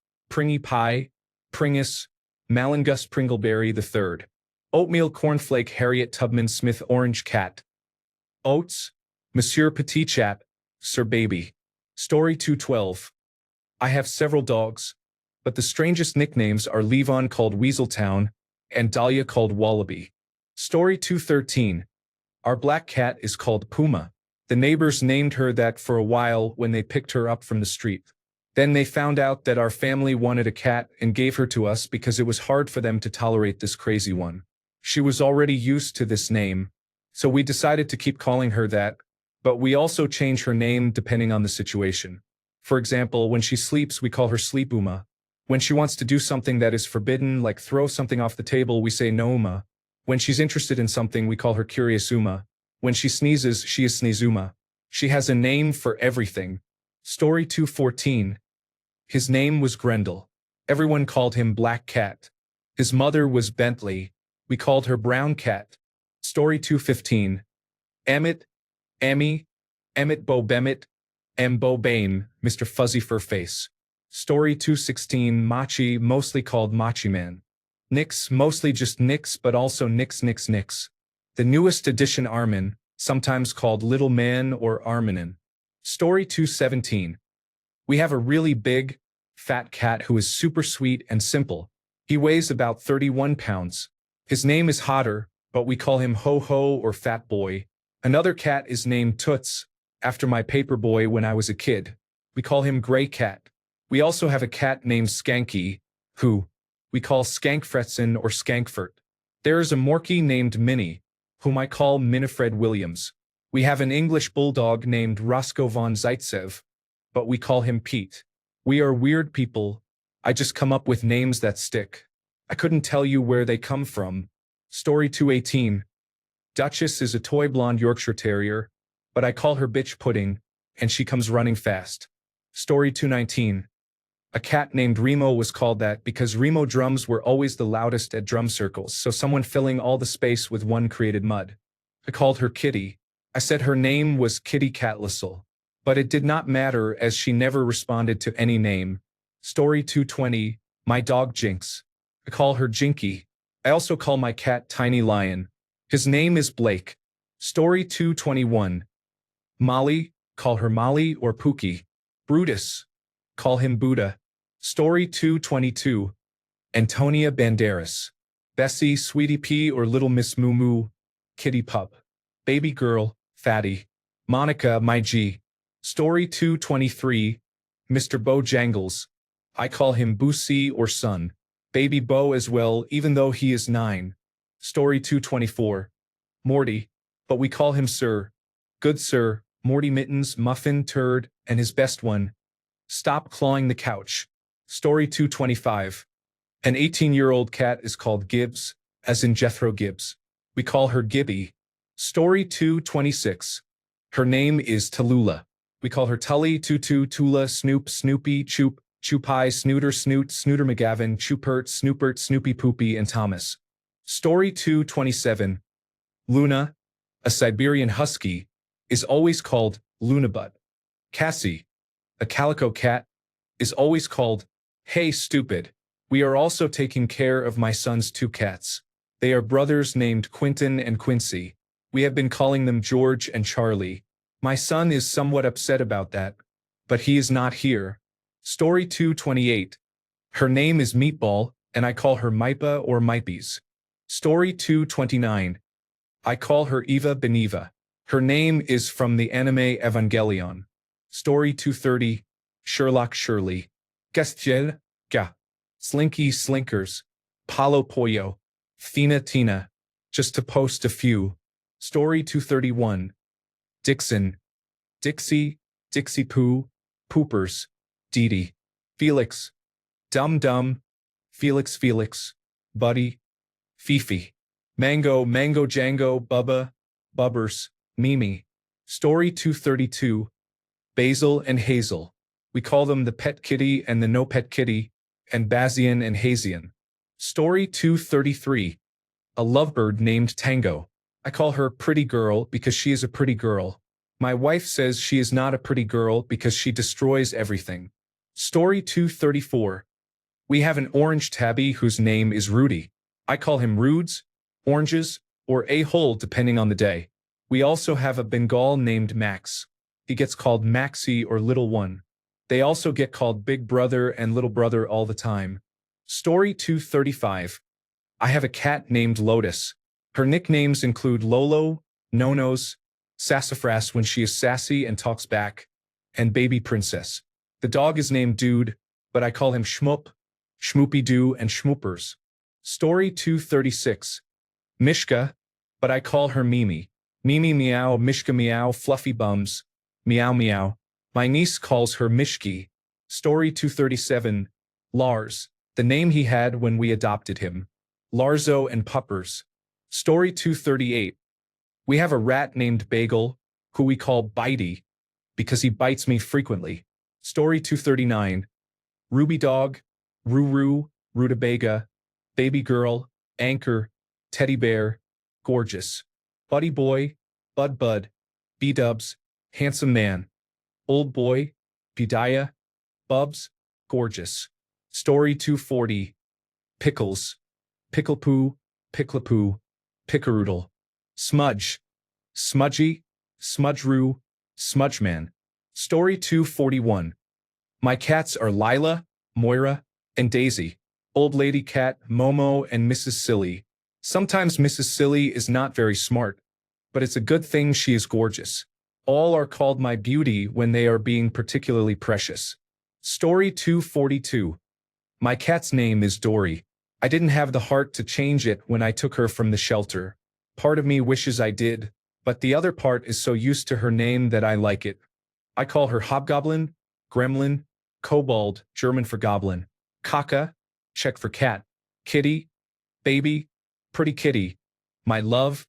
Pie, Pringus, Malingus Pringleberry III. Oatmeal Cornflake Harriet Tubman Smith Orange Cat. Oats, Monsieur Petit Chat, Sir Baby. Story 212. I have several dogs, but the strangest nicknames are Levon called Weaseltown and Dahlia called Wallaby. Story 213. Our black cat is called Puma. The neighbors named her that for a while when they picked her up from the street. Then they found out that our family wanted a cat and gave her to us because it was hard for them to tolerate this crazy one. She was already used to this name, so we decided to keep calling her that, but we also change her name depending on the situation. For example, when she sleeps, we call her Sleepuma. When she wants to do something that is forbidden, like throw something off the table, we say Nouma. When she's interested in something, we call her Curiousuma. When she sneezes, she is Sneezuma. She has a name for everything. Story 214. His name was Grendel. Everyone called him Black Cat. His mother was Bentley. We called her Brown Cat. Story 215. Emmett, Emmy, Emmett Bo Bemmett, Bo Bane, Mr. Fuzzy Fur Face. Story 216. Machi, mostly called Machi Man. Nix, mostly just Nix, but also Nix. The newest edition Armin, sometimes called Little Man or Arminin. Story 217. We have a really big, fat cat who is super sweet and simple. He weighs about 31 pounds. His name is Hodder, but we call him Ho-Ho or Fat Boy. Another cat is named Toots, after my paper boy when I was a kid. We call him Gray Cat. We also have a cat named Skanky, who we call Skankfretson or Skankfurt. There is a Morkie named Minnie, whom I call Minifred Williams. We have an English bulldog named Roscoe von Zaitsev, but we call him Pete. We are weird people. I just come up with names that stick. I couldn't tell you where they come from. Story 218. Duchess is a toy blonde Yorkshire Terrier, but I call her Bitch Pudding, and she comes running fast. Story 219. A cat named Remo was called that because Remo drums were always the loudest at drum circles, so someone filling all the space with one created mud. I called her Kitty. I said her name was Kitty Catlistle, but it did not matter as she never responded to any name. Story 220. My dog Jinx. I call her Jinky. I also call my cat Tiny Lion. His name is Blake. Story 221. Molly, call her Molly or Pookie. Brutus, call him Buddha. Story 222. Antonia Banderas. Bessie, Sweetie Pea or Little Miss Moo Moo. Kitty Pup. Baby Girl, Fatty. Monica, my G. Story 223. Mr. Bojangles. I call him Boosie or Son. Baby Bo as well, even though he is 9. Story 224. Morty, but we call him Sir. Good Sir, Morty Mittens, Muffin, Turd, and his best one. Stop clawing the couch. Story 225. An 18-year-old cat is called Gibbs, as in Jethro Gibbs. We call her Gibby. Story 226. Her name is Tallulah. We call her Tully, Tutu, Tula, Snoop, Snoopy, Choop, Choopie, Snooter, Snoot, Snooter McGavin, Choopert, Snoopert, Snoopy Poopy, and Thomas. Story 227. Luna, a Siberian Husky, is always called Lunabutt. Cassie, a calico cat, is always called Hey Stupid. We are also taking care of my son's 2 cats. They are brothers named Quentin and Quincy. We have been calling them George and Charlie. My son is somewhat upset about that, but he is not here. Story 228. Her name is Meatball, and I call her Mipa or Mipies. Story 229. I call her Eva Beniva. Her name is from the anime Evangelion. Story 230. Sherlock Shirley. Gastiel, Ga. Slinky Slinkers. Palo Pollo. Fina Tina. Just to post a few. Story 231. Dixon. Dixie, Dixie Poo, Poopers, Dee Dee. Felix. Dum Dum. Felix Felix. Buddy. Fifi. Mango, Mango Django, Bubba, Bubbers, Mimi. Story 232. Basil and Hazel. We call them the Pet Kitty and the No Pet Kitty, and Bazian and Hazian. Story 233. A lovebird named Tango. I call her Pretty Girl because she is a pretty girl. My wife says she is not a pretty girl because she destroys everything. Story 234. We have an orange tabby whose name is Rudy. I call him Rudes, Oranges, or A-hole depending on the day. We also have a Bengal named Max. He gets called Maxie or Little One. They also get called Big Brother and Little Brother all the time. Story 235. I have a cat named Lotus. Her nicknames include Lolo, Nonos, Sassafras when she is sassy and talks back, and Baby Princess. The dog is named Dude, but I call him Shmoop, Schmoopy Doo, and Schmoopers. Story 236. Mishka, but I call her Mimi. Mimi Meow, Mishka Meow, Fluffy Bums, Meow Meow. My niece calls her Mishki. Story 237. Lars, the name he had when we adopted him. Larzo and Puppers. Story 238. We have a rat named Bagel, who we call Bitey, because he bites me frequently. Story 239. Ruby Dog, Ruru, Rutabaga, Baby Girl, Anchor, Teddy Bear, Gorgeous, Buddy Boy, Bud Bud, B-Dubs, Handsome Man, Old Boy, Bidaya, Bubs, Gorgeous. Story 240. Pickles, Picklepoo, Picklapoo, Pickaroodle, Smudge, Smudgy, Smudgeroo, Smudgeman. Story 241. My cats are Lila, Moira, and Daisy. Old Lady Cat, Momo, and Mrs. Silly. Sometimes Mrs. Silly is not very smart, but it's a good thing she is gorgeous. All are called my beauty when they are being particularly precious. Story 242. My cat's name is Dory. I didn't have the heart to change it when I took her from the shelter. Part of me wishes I did, but the other part is so used to her name that I like it. I call her Hobgoblin, Gremlin, Kobold, German for goblin, Kaka, Czech for cat, Kitty, Baby, Pretty Kitty, My Love,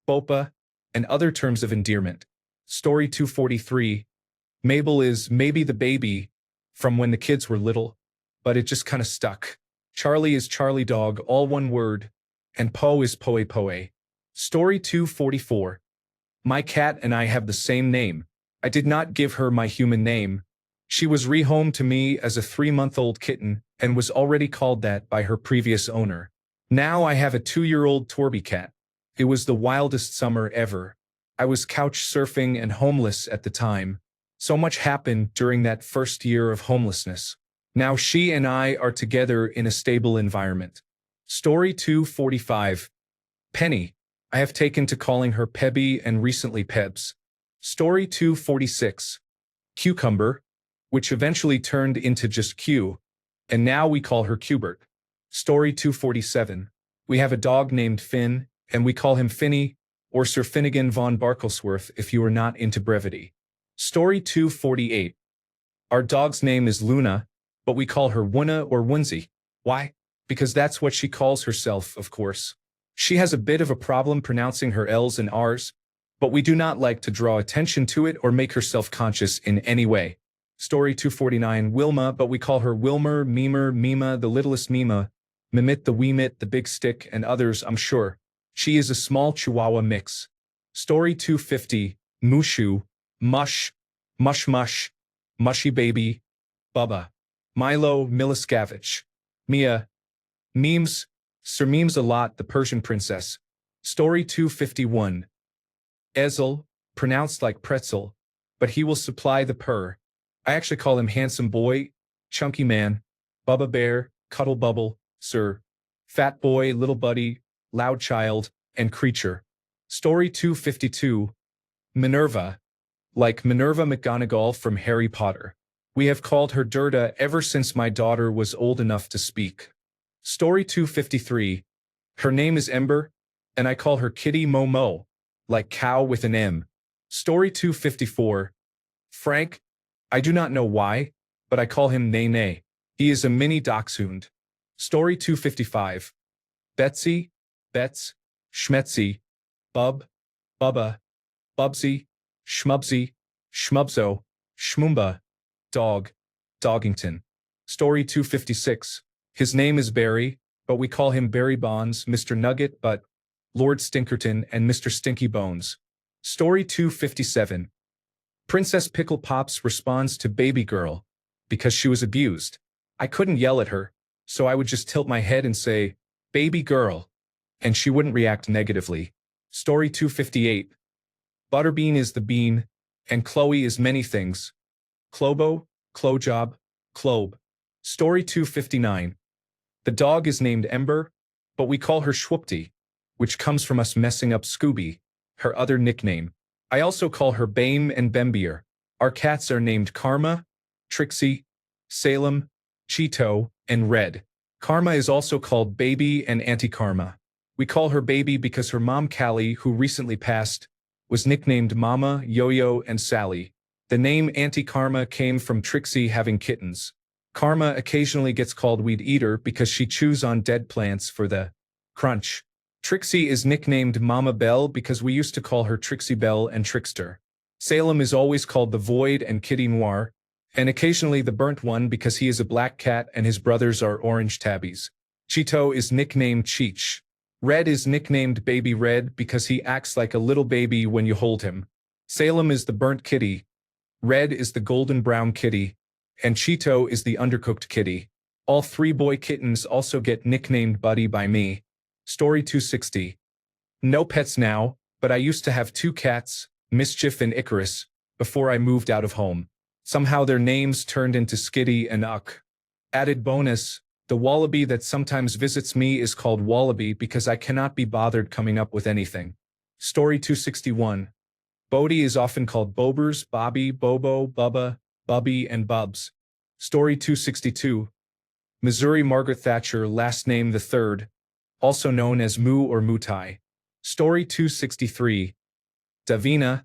Bopa, and other terms of endearment. Story 243. Mabel is maybe the baby from when the kids were little, but it just kind of stuck. Charlie is Charlie Dog, all one word, and Poe is Poe Poe. Story 244. My cat and I have the same name. I did not give her my human name. She was rehomed to me as a 3-month-old kitten and was already called that by her previous owner. Now I have a 2-year-old Torby cat. It was the wildest summer ever. I was couch surfing and homeless at the time. So much happened during that first year of homelessness. Now she and I are together in a stable environment. Story 245. Penny. I have taken to calling her Pebby and recently Pebs. Story 246. Cucumber, which eventually turned into just Q, and now we call her Cubert. Story 247. We have a dog named Finn, and we call him Finny, or Sir Finnegan von Barklesworth if you are not into brevity. Story 248. Our dog's name is Luna, but we call her Wuna or Wunzi. Why? Because that's what she calls herself, of course. She has a bit of a problem pronouncing her L's and R's, but we do not like to draw attention to it or make her self-conscious in any way. Story 249. Wilma, but we call her Wilmer, Memer, Mima, the littlest Mima, Mimit the Weemit, the Big Stick, and others, I'm sure. She is a small Chihuahua mix. Story 250. Mushu, Mush, Mush Mush, Mushy Baby, Bubba, Milo Miliskavich, Mia, Memes, Sir Memes a lot, the Persian princess. Story 251. Ezel, pronounced like pretzel, but he will supply the purr. I actually call him Handsome Boy, Chunky Man, Bubba Bear, Cuddle Bubble, Sir, Fat Boy, Little Buddy, Loud Child, and Creature. Story 252. Minerva, like Minerva McGonagall from Harry Potter. We have called her Durda ever since my daughter was old enough to speak. Story 253. Her name is Ember, and I call her Kitty Momo, like cow with an M. Story 254. Frank, I do not know why, but I call him Nay Nay. He is a mini dachshund. Story 255. Betsy, Bets, Schmetzy, Bub, Bubba, Bubsy, Schmubsy, Schmubzo, Schmumba, Dog, Doggington. Story 256. His name is Barry, but we call him Barry Bonds, Mr. Nugget, but Lord Stinkerton, and Mr. Stinky Bones. Story 257. Princess Pickle Pops responds to Baby Girl because she was abused. I couldn't yell at her, so I would just tilt my head and say, Baby Girl, and she wouldn't react negatively. Story 258. Butterbean is the bean, and Chloe is many things. Clobo, Clojob, Clobe. Story 259. The dog is named Ember, but we call her Schwupti, which comes from us messing up Scooby, her other nickname. I also call her Bame and Bembier. Our cats are named Karma, Trixie, Salem, Cheeto, and Red. Karma is also called Baby and Auntie Karma. We call her Baby because her mom Callie, who recently passed, was nicknamed Mama, Yo-Yo, and Sally. The name Auntie Karma came from Trixie having kittens. Karma occasionally gets called Weed Eater because she chews on dead plants for the crunch. Trixie is nicknamed Mama Belle because we used to call her Trixie Belle and Trickster. Salem is always called the Void and Kitty Noir, and occasionally the Burnt One because he is a black cat and his brothers are orange tabbies. Cheeto is nicknamed Cheech. Red is nicknamed Baby Red because he acts like a little baby when you hold him. Salem is the burnt kitty. Red is the golden brown kitty, and Cheeto is the undercooked kitty. All 3 boy kittens also get nicknamed Buddy by me. Story 260. No pets now, but I used to have 2 cats, Mischief and Icarus, before I moved out of home. Somehow their names turned into Skitty and Uck. Added bonus, the wallaby that sometimes visits me is called Wallaby because I cannot be bothered coming up with anything. Story 261. Bodie is often called Bobers, Bobby, Bobo, Bubba, Bubby, and Bubs. Story 262. Missouri Margaret Thatcher, last name the third, also known as Moo or Mutai. Story 263. Davina,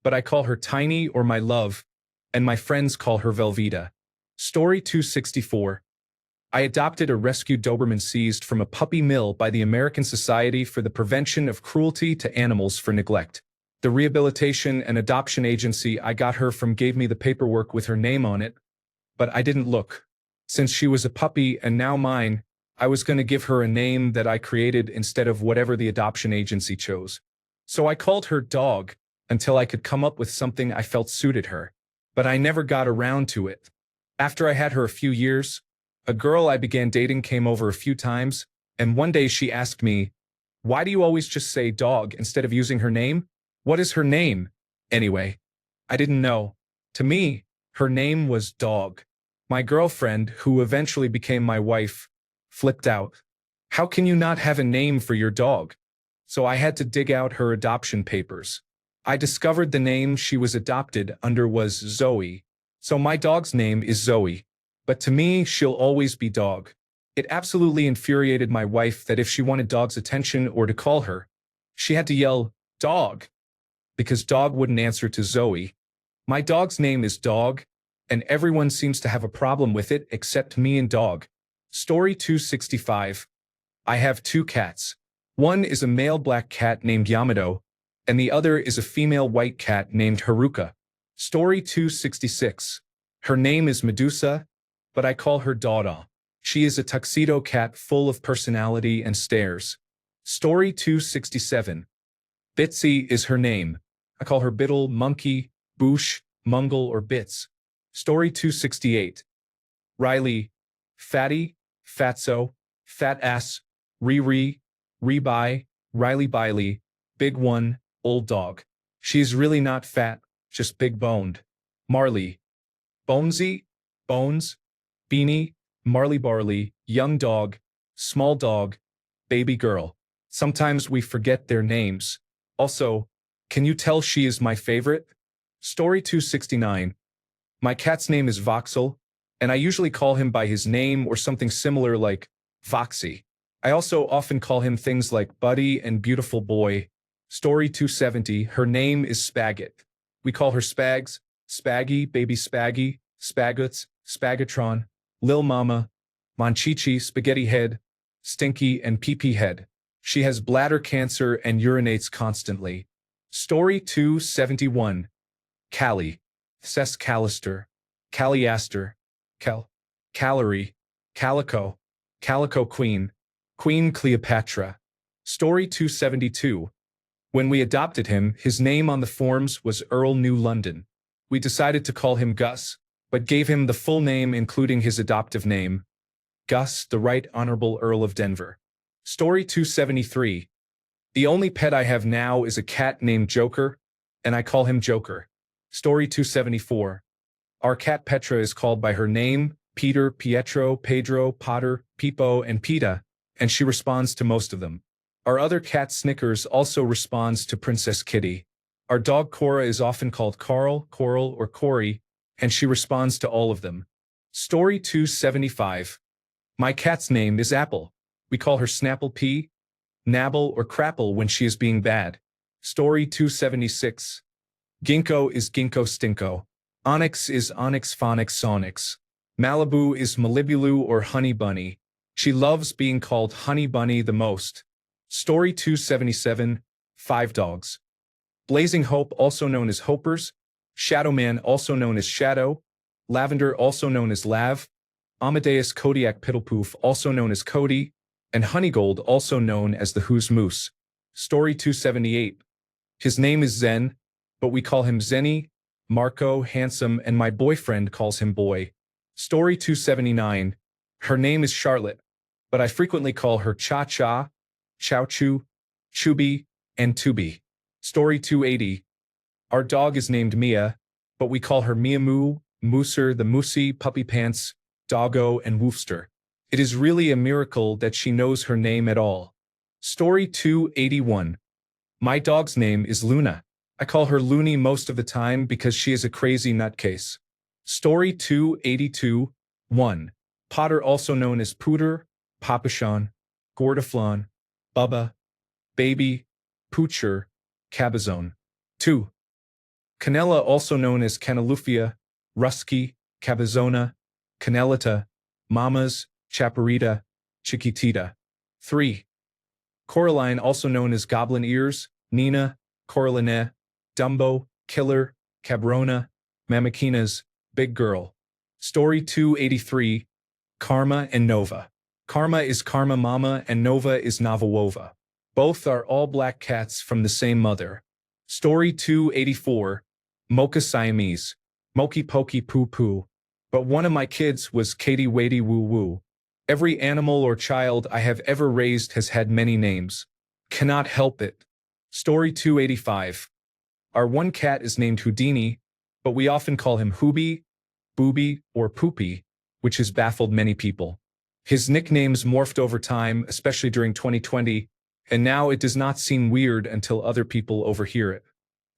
but I call her Tiny or my love, and my friends call her Velveeta. Story 264. I adopted a rescued Doberman seized from a puppy mill by the American Society for the Prevention of Cruelty to Animals for Neglect. The rehabilitation and adoption agency I got her from gave me the paperwork with her name on it, but I didn't look. Since she was a puppy and now mine, I was going to give her a name that I created instead of whatever the adoption agency chose. So I called her Dog until I could come up with something I felt suited her. But I never got around to it. After I had her a few years, a girl I began dating came over a few times, and one day she asked me, "Why do you always just say Dog instead of using her name? What is her name?" Anyway, I didn't know. To me, her name was Dog. My girlfriend, who eventually became my wife, flipped out. "How can you not have a name for your dog?" So I had to dig out her adoption papers. I discovered the name she was adopted under was Zoe. So my dog's name is Zoe. But to me, she'll always be Dog. It absolutely infuriated my wife that if she wanted Dog's attention or to call her, she had to yell, "Dog," because Dog wouldn't answer to Zoe. My dog's name is Dog, and everyone seems to have a problem with it except me and Dog. Story 265. I have two cats. One is a male black cat named Yamato, and the other is a female white cat named Haruka. Story 266. Her name is Medusa, but I call her Dada. She is a tuxedo cat full of personality and stares. Story 267. Bitsy is her name. I call her Biddle, Monkey, Boosh, Mungle, or Bits. Story 268. Riley, Fatty, Fatso, Fat Ass, Riri, Rebuy, Riley Biley, Big One, Old Dog. She's really not fat, just big-boned. Marley, Bonesy, Bones, Beanie, Marley Barley, Young Dog, Small Dog, Baby Girl. Sometimes we forget their names. Also, can you tell she is my favorite? Story 269. My cat's name is Voxel, and I usually call him by his name or something similar like Foxy. I also often call him things like Buddy and Beautiful Boy. Story 270. Her name is Spagot. We call her Spags, Spaggy, Baby Spaggy, Spaguts, Spagatron, Lil Mama, Monchichi, Spaghetti Head, Stinky, and Pee-Pee Head. She has bladder cancer and urinates constantly. Story 271. Callie, Cess Callister, Calliaster, Calorie, Calico, Calico Queen, Queen Cleopatra. Story 272. When we adopted him, his name on the forms was Earl New London. We decided to call him Gus, but gave him the full name including his adoptive name, Gus, the Right Honorable Earl of Denver. Story 273. The only pet I have now is a cat named Joker, and I call him Joker. Story 274. Our cat Petra is called by her name, Peter, Pietro, Pedro, Potter, Pipo, and Peta, and she responds to most of them. Our other cat Snickers also responds to Princess Kitty. Our dog Cora is often called Carl, Coral, or Cory, and she responds to all of them. Story 275. My cat's name is Apple. We call her Snapple P, Nabble, or Crapple when she is being bad. Story 276. Ginkgo is Ginkgo Stinko. Onyx is Onyx Phonics Sonics. Malibu is Malibulu or Honey Bunny. She loves being called Honey Bunny the most. Story 277. 5 dogs. Blazing Hope, also known as Hopers. Shadowman, also known as Shadow. Lavender, also known as Lav. Amadeus Kodiak Piddlepoof, also known as Cody. And Honeygold, also known as the Who's Moose. Story 278. His name is Zen, but we call him Zenny, Marco, Handsome, and my boyfriend calls him Boy. Story 279. Her name is Charlotte, but I frequently call her Cha-Cha, Chow-Choo, Chubby, and Tubi. Story 280. Our dog is named Mia, but we call her Mia Moo, Mooser, the Moosey, Puppy Pants, Doggo, and Woofster. It is really a miracle that she knows her name at all. Story 281. My dog's name is Luna. I call her Looney most of the time because she is a crazy nutcase. Story 282. 1. Potter, also known as Pooter, Papachon, Gordaflon, Bubba, Baby, Poocher, Cabazon. 2. Canella, also known as Canalufia, Rusky, Cabazona, Canelita, Mamas, Chaparita, Chiquitita. 3. Coraline, also known as Goblin Ears, Nina, Coraline, Dumbo, Killer, Cabrona, Mamakinas, Big Girl. Story 283, Karma and Nova. Karma is Karma Mama and Nova is Navawova. Both are all black cats from the same mother. Story 284, Mocha Siamese, Moki Poki Poo Poo. But one of my kids was Katie Wadey Woo Woo. Every animal or child I have ever raised has had many names. Cannot help it. Story 285. Our one cat is named Houdini, but we often call him Hoobie, Booby, or Poopy, which has baffled many people. His nicknames morphed over time, especially during 2020, and now it does not seem weird until other people overhear it.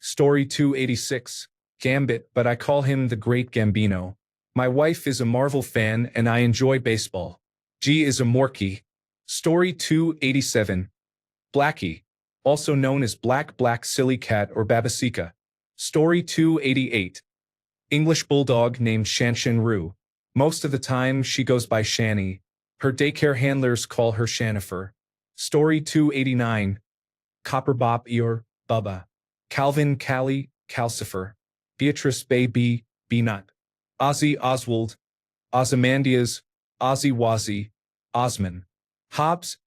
Story 286. Gambit, but I call him the Great Gambino. My wife is a Marvel fan and I enjoy baseball. G is a Morky. Story 287. Blackie, also known as Black Silly Cat or Babasika. Story 288. English Bulldog named Shanshan Roo. Most of the time she goes by Shani. Her daycare handlers call her Shanifer. Story 289. Copper Bop Eeyore, Bubba. Calvin Callie, Calcifer. Beatrice Baby, Beanut. Ozzy Oswald. Ozymandias, Ozzy Wazzy, Osman. Hobbs,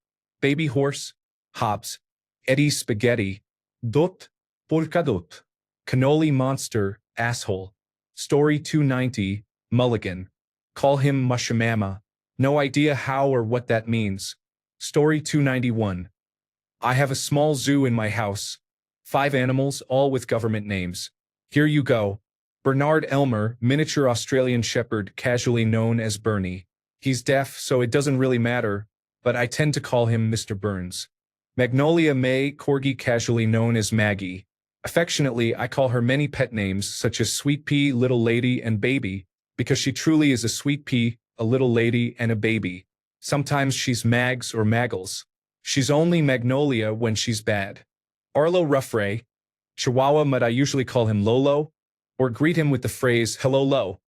Baby Horse, Hobbs. Eddie Spaghetti, Dot, Polkadot. Cannoli Monster, Asshole. Story 290, Mulligan. Call him Mushamama. No idea how or what that means. Story 291. I have a small zoo in my house. 5 animals, all with government names. Here you go. Bernard Elmer, miniature Australian Shepherd, casually known as Bernie. He's deaf, so it doesn't really matter, but I tend to call him Mr. Burns. Magnolia May, corgi, casually known as Maggie. Affectionately, I call her many pet names such as Sweet Pea, Little Lady, and Baby, because she truly is a sweet pea, a little lady, and a baby. Sometimes she's Mags or Maggles. She's only Magnolia when she's bad. Arlo Ruffray, Chihuahua, but I usually call him Lolo, or greet him with the phrase, hello Lo.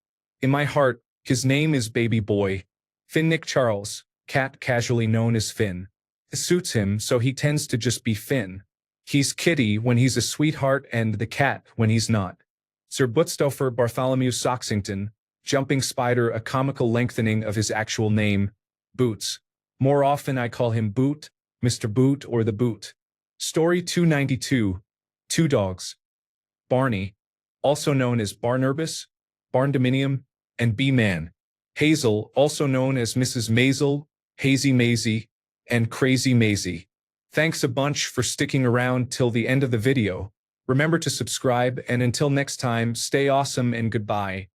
In my heart, his name is Baby Boy. Finn Nick Charles, cat casually known as Finn. It suits him, so he tends to just be Finn. He's Kitty when he's a sweetheart and the cat when he's not. Sir Bootstoffer Bartholomew Soxington, Jumping Spider, a comical lengthening of his actual name, Boots. More often I call him Boot, Mr. Boot, or the Boot. Story 292, 2 dogs. Barney, also known as Barnabas, Barndominium, and B-Man. Hazel, also known as Mrs. Maisel, Hazy Maisie, and Crazy Maisie. Thanks a bunch for sticking around till the end of the video. Remember to subscribe, and until next time, stay awesome and goodbye.